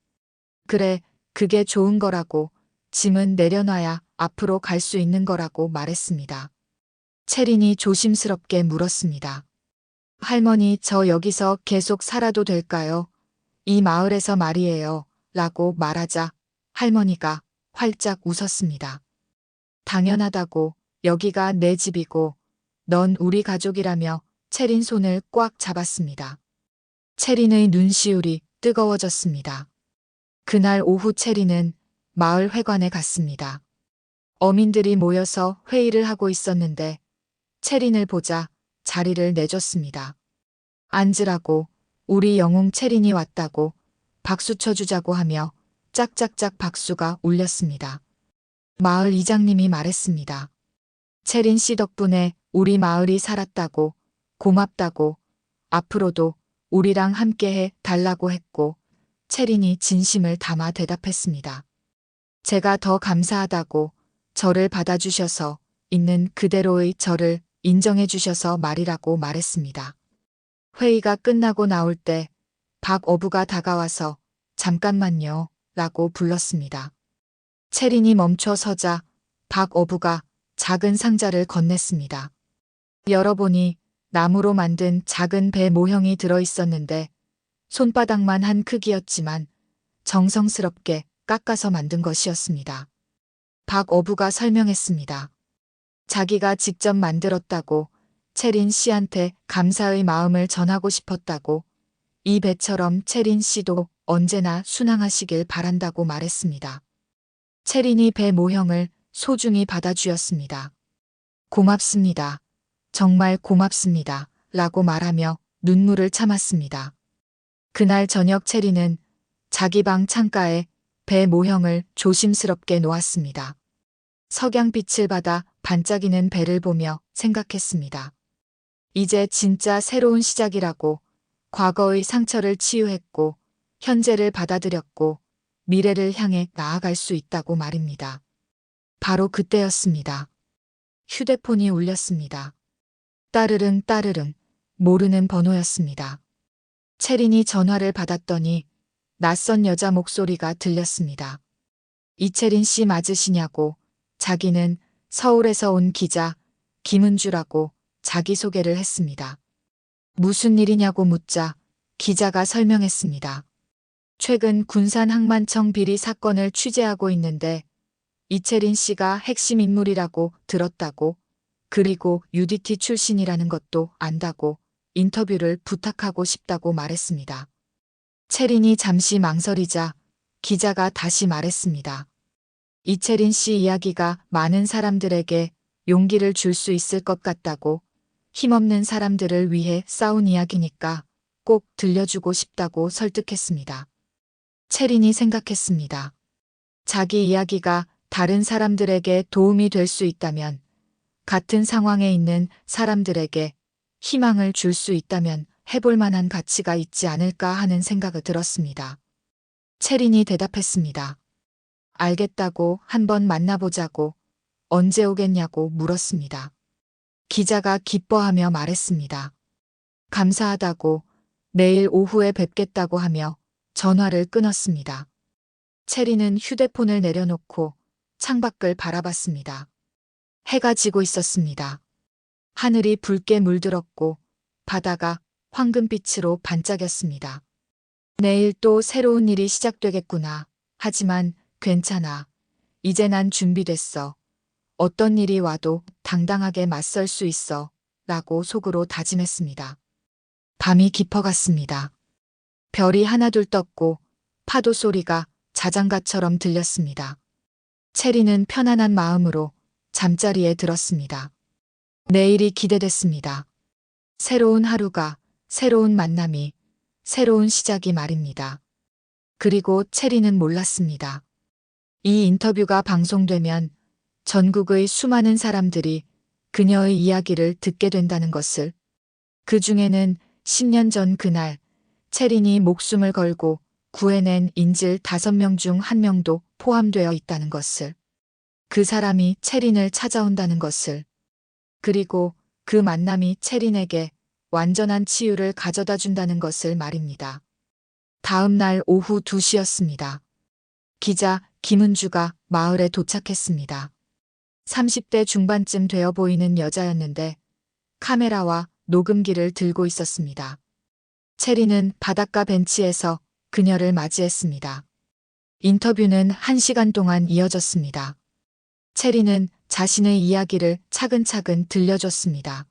그래, 그게 좋은 거라고, 짐은 내려놔야 앞으로 갈 수 있는 거라고 말했습니다. 채린이 조심스럽게 물었습니다. 할머니, 저 여기서 계속 살아도 될까요? 이 마을에서 말이에요. 라고 말하자 할머니가 활짝 웃었습니다. 당연하다고, 여기가 내 집이고 넌 우리 가족이라며 채린 손을 꽉 잡았습니다. 채린의 눈시울이 뜨거워졌습니다. 그날 오후 채린은 마을 회관에 갔습니다. 어민들이 모여서 회의를 하고 있었는데 채린을 보자 자리를 내줬습니다. 앉으라고, 우리 영웅 채린이 왔다고 박수 쳐주자고 하며 짝짝짝 박수가 울렸습니다. 마을 이장님이 말했습니다. 채린 씨 덕분에 우리 마을이 살았다고, 고맙다고, 앞으로도 우리랑 함께해 달라고 했고, 채린이 진심을 담아 대답했습니다. 제가 더 감사하다고, 저를 받아주셔서, 있는 그대로의 저를 인정해 주셔서 말이라고 말했습니다. 회의가 끝나고 나올 때 박 어부가 다가와서 잠깐만요 라고 불렀습니다. 채린이 멈춰 서자 박 어부가 작은 상자를 건넸습니다. 열어보니 나무로 만든 작은 배 모형이 들어 있었는데 손바닥만 한 크기였지만 정성스럽게 깎아서 만든 것이었습니다. 박 어부가 설명했습니다. 자기가 직접 만들었다고, 채린 씨한테 감사의 마음을 전하고 싶었다고, 이 배처럼 채린 씨도 언제나 순항하시길 바란다고 말했습니다. 채린이 배 모형을 소중히 받아주었습니다. 고맙습니다. 정말 고맙습니다. 라고 말하며 눈물을 참았습니다. 그날 저녁 채린은 자기 방 창가에 배 모형을 조심스럽게 놓았습니다. 석양빛을 받아 반짝이는 배를 보며 생각했습니다. 이제 진짜 새로운 시작이라고, 과거의 상처를 치유했고, 현재를 받아들였고, 미래를 향해 나아갈 수 있다고 말입니다. 바로 그때였습니다. 휴대폰이 울렸습니다. 따르릉 따르릉, 모르는 번호였습니다. 채린이 전화를 받았더니 낯선 여자 목소리가 들렸습니다. 이채린 씨 맞으시냐고, 자기는 서울에서 온 기자 김은주라고 자기소개를 했습니다. 무슨 일이냐고 묻자 기자가 설명했습니다. 최근 군산 항만청 비리 사건을 취재하고 있는데 이채린 씨가 핵심 인물이라고 들었다고, 그리고 UDT 출신이라는 것도 안다고 인터뷰를 부탁하고 싶다고 말했습니다. 채린이 잠시 망설이자 기자가 다시 말했습니다. 이채린 씨 이야기가 많은 사람들에게 용기를 줄 수 있을 것 같다고, 힘없는 사람들을 위해 싸운 이야기니까 꼭 들려주고 싶다고 설득했습니다. 채린이 생각했습니다. 자기 이야기가 다른 사람들에게 도움이 될 수 있다면, 같은 상황에 있는 사람들에게 희망을 줄 수 있다면 해볼 만한 가치가 있지 않을까 하는 생각이 들었습니다. 채린이 대답했습니다. 알겠다고, 한번 만나보자고, 언제 오겠냐고 물었습니다. 기자가 기뻐하며 말했습니다. 감사하다고, 내일 오후에 뵙겠다고 하며 전화를 끊었습니다. 채린은 휴대폰을 내려놓고 창밖을 바라봤습니다. 해가 지고 있었습니다. 하늘이 붉게 물들었고 바다가 황금빛으로 반짝였습니다. 내일 또 새로운 일이 시작되겠구나. 하지만 괜찮아. 이제 난 준비됐어. 어떤 일이 와도 당당하게 맞설 수 있어. 라고 속으로 다짐했습니다. 밤이 깊어갔습니다. 별이 하나둘 떴고 파도 소리가 자장가처럼 들렸습니다. 채린은 편안한 마음으로 잠자리에 들었습니다. 내일이 기대됐습니다. 새로운 하루가, 새로운 만남이, 새로운 시작이 말입니다. 그리고 채린은 몰랐습니다. 이 인터뷰가 방송되면 전국의 수많은 사람들이 그녀의 이야기를 듣게 된다는 것을, 그 중에는 10년 전 그날 채린이 목숨을 걸고 구해낸 인질 5명 중 1명도 포함되어 있다는 것을, 그 사람이 채린을 찾아온다는 것을, 그리고 그 만남이 채린에게 완전한 치유를 가져다 준다는 것을 말입니다. 다음 날 오후 2시였습니다. 기자 김은주가 마을에 도착했습니다. 30대 중반쯤 되어 보이는 여자였는데 카메라와 녹음기를 들고 있었습니다. 채린은 바닷가 벤치에서 그녀를 맞이했습니다. 인터뷰는 1시간 동안 이어졌습니다. 채린은 자신의 이야기를 차근차근 들려줬습니다.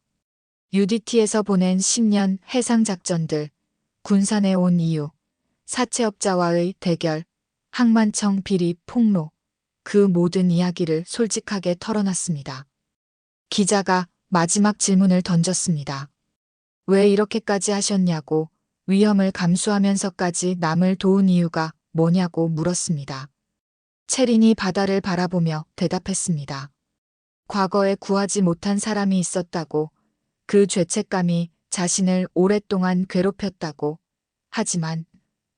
UDT에서 보낸 10년 해상작전들, 군산에 온 이유, 사채업자와의 대결, 항만청 비리 폭로, 그 모든 이야기를 솔직하게 털어놨습니다. 기자가 마지막 질문을 던졌습니다. 왜 이렇게까지 하셨냐고, 위험을 감수하면서까지 남을 도운 이유가 뭐냐고 물었습니다. 채린이 바다를 바라보며 대답했습니다. 과거에 구하지 못한 사람이 있었다고, 그 죄책감이 자신을 오랫동안 괴롭혔다고, 하지만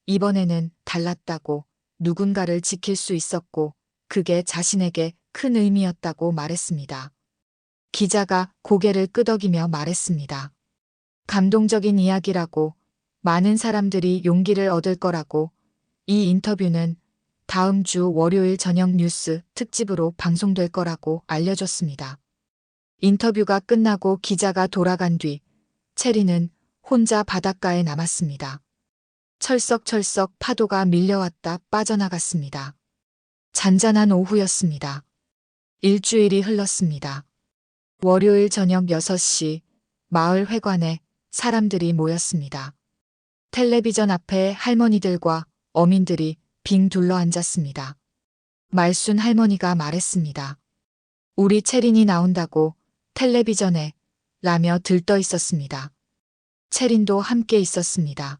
이번에는 달랐다고, 누군가를 지킬 수 있었고, 그게 자신에게 큰 의미였다고 말했습니다. 기자가 고개를 끄덕이며 말했습니다. 감동적인 이야기라고, 많은 사람들이 용기를 얻을 거라고. 이 인터뷰는 다음 주 월요일 저녁 뉴스 특집으로 방송될 거라고 알려줬습니다. 인터뷰가 끝나고 기자가 돌아간 뒤 체리는 혼자 바닷가에 남았습니다. 철썩철썩 파도가 밀려왔다 빠져나갔습니다. 잔잔한 오후였습니다. 일주일이 흘렀습니다. 월요일 저녁 6시 마을 회관에 사람들이 모였습니다. 텔레비전 앞에 할머니들과 어민들이 빙 둘러 앉았습니다. 말순 할머니가 말했습니다. 우리 채린이 나온다고 텔레비전에 라며 들떠 있었습니다. 채린도 함께 있었습니다.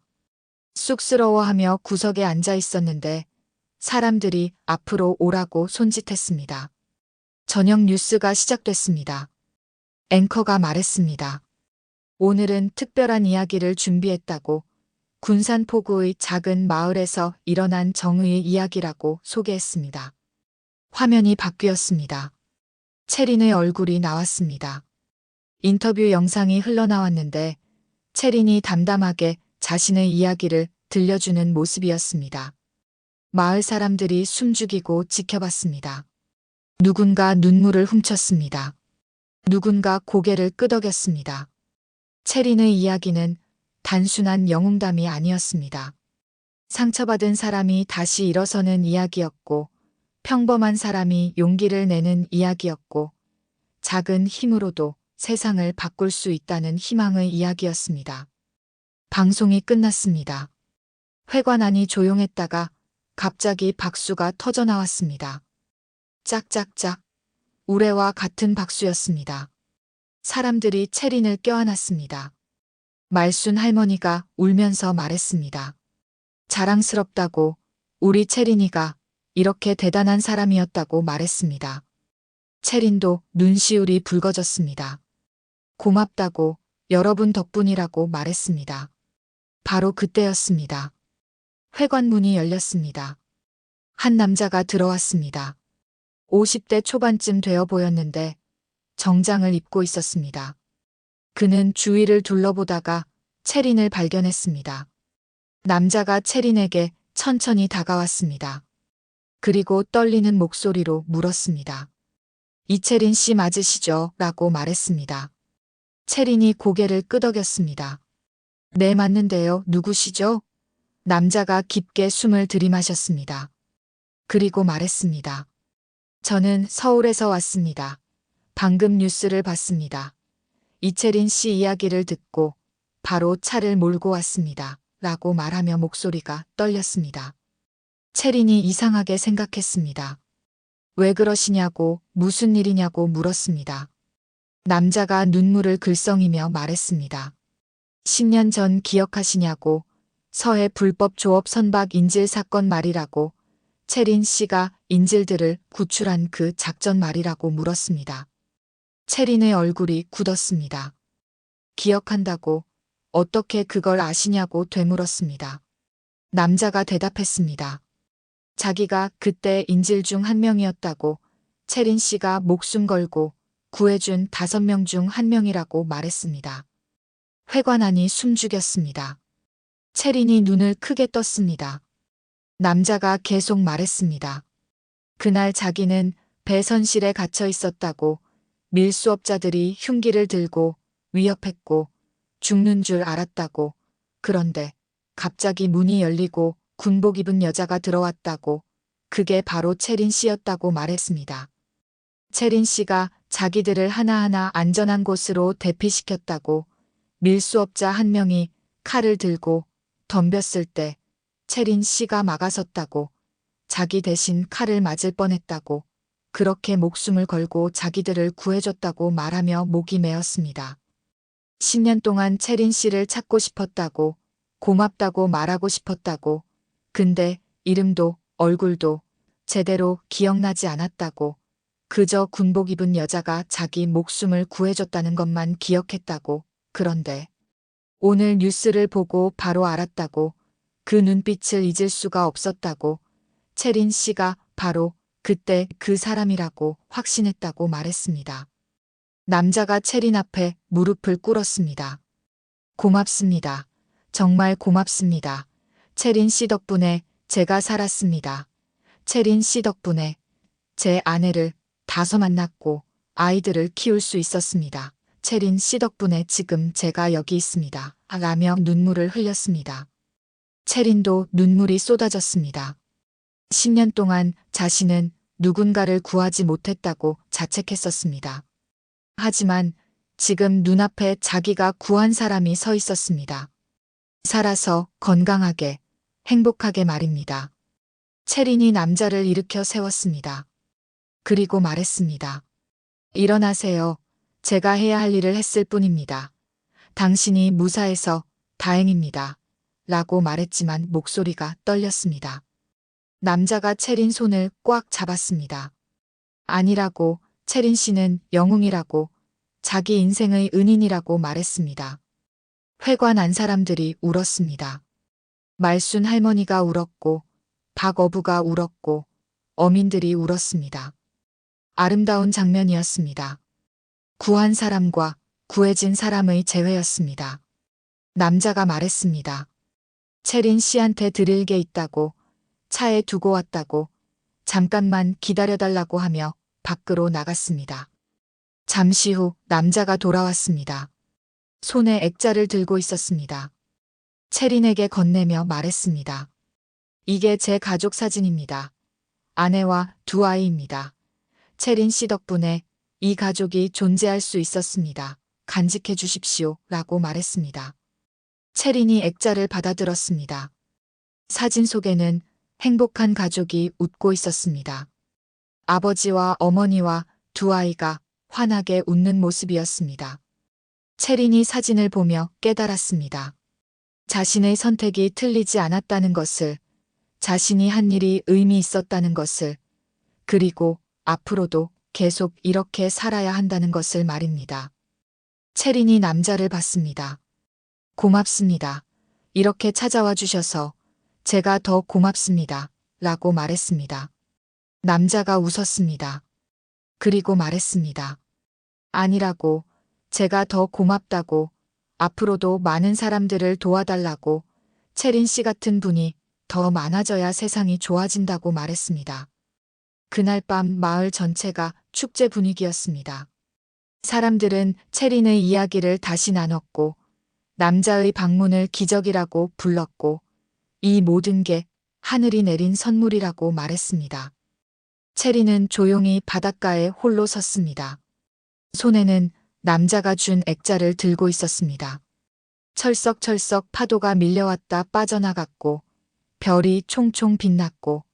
쑥스러워하며 구석에 앉아 있었는데 사람들이 앞으로 오라고 손짓했습니다. 저녁 뉴스가 시작됐습니다. 앵커가 말했습니다. 오늘은 특별한 이야기를 준비했다고. 군산포구의 작은 마을에서 일어난 정의의 이야기라고 소개했습니다. 화면이 바뀌었습니다. 채린의 얼굴이 나왔습니다. 인터뷰 영상이 흘러나왔는데 채린이 담담하게 자신의 이야기를 들려주는 모습이었습니다. 마을 사람들이 숨죽이고 지켜봤습니다. 누군가 눈물을 훔쳤습니다. 누군가 고개를 끄덕였습니다. 채린의 이야기는 단순한 영웅담이 아니었습니다. 상처받은 사람이 다시 일어서는 이야기였고, 평범한 사람이 용기를 내는 이야기였고, 작은 힘으로도 세상을 바꿀 수 있다는 희망의 이야기였습니다. 방송이 끝났습니다. 회관 안이 조용했다가 갑자기 박수가 터져 나왔습니다. 짝짝짝, 우레와 같은 박수였습니다. 사람들이 채린을 껴안았습니다. 말순 할머니가 울면서 말했습니다. 자랑스럽다고, 우리 채린이가 이렇게 대단한 사람이었다고 말했습니다. 채린도 눈시울이 붉어졌습니다. 고맙다고, 여러분 덕분이라고 말했습니다. 바로 그때였습니다. 회관 문이 열렸습니다. 한 남자가 들어왔습니다. 50대 초반쯤 되어 보였는데 정장을 입고 있었습니다. 그는 주위를 둘러보다가 채린을 발견했습니다. 남자가 채린에게 천천히 다가왔습니다. 그리고 떨리는 목소리로 물었습니다. 이채린 씨 맞으시죠? 라고 말했습니다. 채린이 고개를 끄덕였습니다. 네, 맞는데요. 누구시죠? 남자가 깊게 숨을 들이마셨습니다. 그리고 말했습니다. 저는 서울에서 왔습니다. 방금 뉴스를 봤습니다. 이채린 씨 이야기를 듣고 바로 차를 몰고 왔습니다. 라고 말하며 목소리가 떨렸습니다. 채린이 이상하게 생각했습니다. 왜 그러시냐고, 무슨 일이냐고 물었습니다. 남자가 눈물을 글썽이며 말했습니다. 10년 전 기억하시냐고, 서해 불법 조업 선박 인질 사건 말이라고, 채린 씨가 인질들을 구출한 그 작전 말이라고 물었습니다. 채린의 얼굴이 굳었습니다. 기억한다고, 어떻게 그걸 아시냐고 되물었습니다. 남자가 대답했습니다. 자기가 그때 인질 중 한 명이었다고, 채린 씨가 목숨 걸고 구해준 5명 중 한 명이라고 말했습니다. 회관 안이 숨죽였습니다. 채린이 눈을 크게 떴습니다. 남자가 계속 말했습니다. 그날 자기는 배선실에 갇혀 있었다고, 밀수업자들이 흉기를 들고 위협했고 죽는 줄 알았다고. 그런데 갑자기 문이 열리고 군복 입은 여자가 들어왔다고. 그게 바로 채린 씨였다고 말했습니다. 채린 씨가 자기들을 하나하나 안전한 곳으로 대피시켰다고. 밀수업자 한 명이 칼을 들고 덤볐을 때 채린 씨가 막아섰다고. 자기 대신 칼을 맞을 뻔했다고. 그렇게 목숨을 걸고 자기들을 구해줬다고 말하며 목이 메었습니다. 10년 동안 채린 씨를 찾고 싶었다고, 고맙다고 말하고 싶었다고, 근데 이름도 얼굴도 제대로 기억나지 않았다고, 그저 군복 입은 여자가 자기 목숨을 구해줬다는 것만 기억했다고. 그런데 오늘 뉴스를 보고 바로 알았다고. 그 눈빛을 잊을 수가 없었다고. 채린 씨가 바로 그때 그 사람이라고 확신했다고 말했습니다. 남자가 채린 앞에 무릎을 꿇었습니다. 고맙습니다. 정말 고맙습니다. 채린 씨 덕분에 제가 살았습니다. 채린 씨 덕분에 제 아내를 다섯 만났고 아이들을 키울 수 있었습니다. 채린 씨 덕분에 지금 제가 여기 있습니다. 라며 눈물을 흘렸습니다. 채린도 눈물이 쏟아졌습니다. 10년 동안 자신은 누군가를 구하지 못했다고 자책했었습니다. 하지만 지금 눈앞에 자기가 구한 사람이 서 있었습니다. 살아서 건강하게, 행복하게 말입니다. 채린이 남자를 일으켜 세웠습니다. 그리고 말했습니다. 일어나세요. 제가 해야 할 일을 했을 뿐입니다. 당신이 무사해서 다행입니다. 라고 말했지만 목소리가 떨렸습니다. 남자가 채린 손을 꽉 잡았습니다. 아니라고, 채린 씨는 영웅이라고, 자기 인생의 은인이라고 말했습니다. 회관 안 사람들이 울었습니다. 말순 할머니가 울었고, 박어부가 울었고, 어민들이 울었습니다. 아름다운 장면이었습니다. 구한 사람과 구해진 사람의 재회였습니다. 남자가 말했습니다. 채린 씨한테 드릴 게 있다고, 차에 두고 왔다고, 잠깐만 기다려달라고 하며 밖으로 나갔습니다. 잠시 후 남자가 돌아왔습니다. 손에 액자를 들고 있었습니다. 채린에게 건네며 말했습니다. 이게 제 가족 사진입니다. 아내와 두 아이입니다. 채린 씨 덕분에 이 가족이 존재할 수 있었습니다. 간직해 주십시오. 라고 말했습니다. 채린이 액자를 받아들었습니다. 사진 속에는 행복한 가족이 웃고 있었습니다. 아버지와 어머니와 두 아이가 환하게 웃는 모습이었습니다. 채린이 사진을 보며 깨달았습니다. 자신의 선택이 틀리지 않았다는 것을, 자신이 한 일이 의미 있었다는 것을, 그리고 앞으로도 계속 이렇게 살아야 한다는 것을 말입니다. 채린이 남자를 봤습니다. 고맙습니다. 이렇게 찾아와 주셔서 제가 더 고맙습니다. 라고 말했습니다. 남자가 웃었습니다. 그리고 말했습니다. 아니라고, 제가 더 고맙다고, 앞으로도 많은 사람들을 도와달라고, 채린 씨 같은 분이 더 많아져야 세상이 좋아진다고 말했습니다. 그날 밤 마을 전체가 축제 분위기였습니다. 사람들은 채린의 이야기를 다시 나눴고, 남자의 방문을 기적이라고 불렀고, 이 모든 게 하늘이 내린 선물이라고 말했습니다. 채린은 조용히 바닷가에 홀로 섰습니다. 손에는 남자가 준 액자를 들고 있었습니다. 철썩철썩 파도가 밀려왔다 빠져나갔고, 별이 총총 빛났고,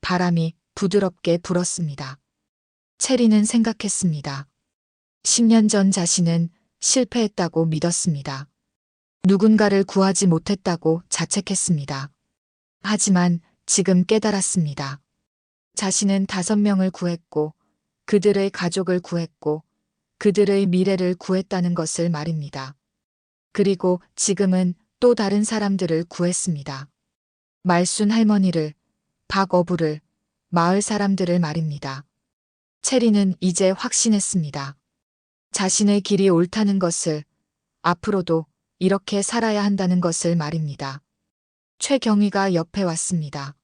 바람이 부드럽게 불었습니다. 채린은 생각했습니다. 10년 전 자신은 실패했다고 믿었습니다. 누군가를 구하지 못했다고 자책했습니다. 하지만 지금 깨달았습니다. 자신은 5명을 구했고, 그들의 가족을 구했고, 그들의 미래를 구했다는 것을 말입니다. 그리고 지금은 또 다른 사람들을 구했습니다. 말순 할머니를, 박어부를, 마을 사람들을 말입니다. 채린은 이제 확신했습니다. 자신의 길이 옳다는 것을, 앞으로도 이렇게 살아야 한다는 것을 말입니다. 최경희가 옆에 왔습니다.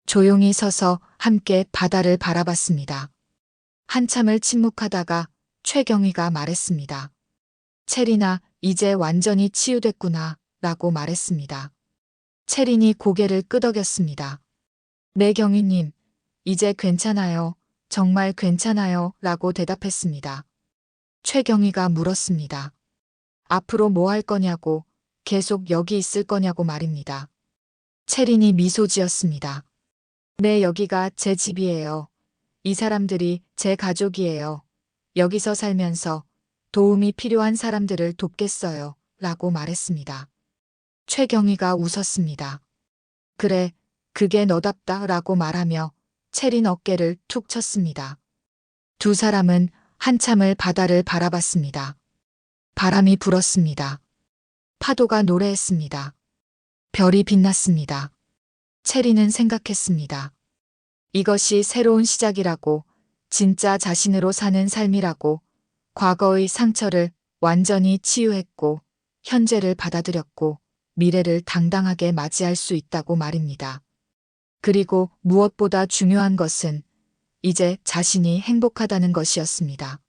조용히 서서 함께 바다를 바라봤습니다. 한참을 침묵하다가 최경희가 말했습니다. 채린아, 이제 완전히 치유됐구나, 라고 말했습니다. 채린이 고개를 끄덕였습니다. 네, 경희님, 이제 괜찮아요. 정말 괜찮아요, 라고 대답했습니다. 최경희가 물었습니다. 앞으로 뭐 할 거냐고, 계속 여기 있을 거냐고 말입니다. 채린이 미소 지었습니다. 네, 여기가 제 집이에요. 이 사람들이 제 가족이에요. 여기서 살면서 도움이 필요한 사람들을 돕겠어요. 라고 말했습니다. 최경희가 웃었습니다. 그래, 그게 너답다. 라고 말하며 채린 어깨를 툭 쳤습니다. 두 사람은 한참을 바다를 바라봤습니다. 바람이 불었습니다. 파도가 노래했습니다. 별이 빛났습니다. 체리는 생각했습니다. 이것이 새로운 시작이라고, 진짜 자신으로 사는 삶이라고, 과거의 상처를 완전히 치유했고, 현재를 받아들였고, 미래를 당당하게 맞이할 수 있다고 말입니다. 그리고 무엇보다 중요한 것은 이제 자신이 행복하다는 것이었습니다.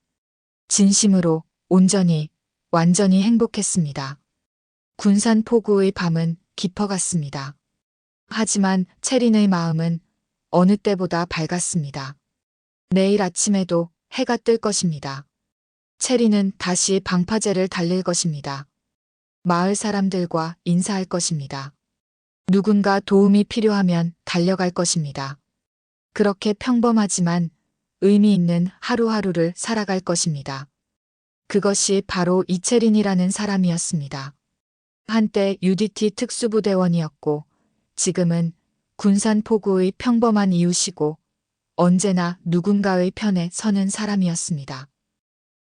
진심으로, 온전히, 완전히 행복했습니다. 군산 포구의 밤은 깊어갔습니다. 하지만 체린의 마음은 어느 때보다 밝았습니다. 내일 아침에도 해가 뜰 것입니다. 체리는 다시 방파제를 달릴 것입니다. 마을 사람들과 인사할 것입니다. 누군가 도움이 필요하면 달려갈 것입니다. 그렇게 평범하지만 의미 있는 하루하루를 살아갈 것입니다. 그것이 바로 이채린이라는 사람이었습니다. 한때 UDT 특수부대원이었고 지금은 군산 포구의 평범한 이웃이고 언제나 누군가의 편에 서는 사람이었습니다.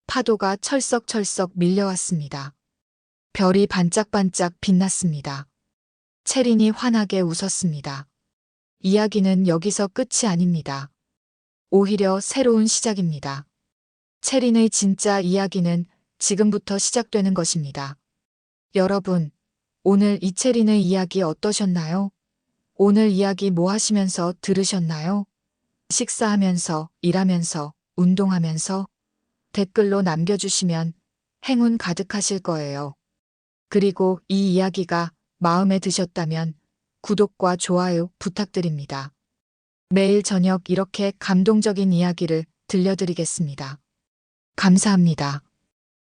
파도가 철썩철썩 밀려왔습니다. 별이 반짝반짝 빛났습니다. 체린이 환하게 웃었습니다. 이야기는 여기서 끝이 아닙니다. 오히려 새로운 시작입니다. 체린의 진짜 이야기는 지금부터 시작되는 것입니다. 여러분, 오늘 이채린의 이야기 어떠셨나요? 오늘 이야기 뭐 하시면서 들으셨나요? 식사하면서, 일하면서, 운동하면서 댓글로 남겨주시면 행운 가득하실 거예요. 그리고 이 이야기가 마음에 드셨다면 구독과 좋아요 부탁드립니다. 매일 저녁 이렇게 감동적인 이야기를 들려드리겠습니다. 감사합니다.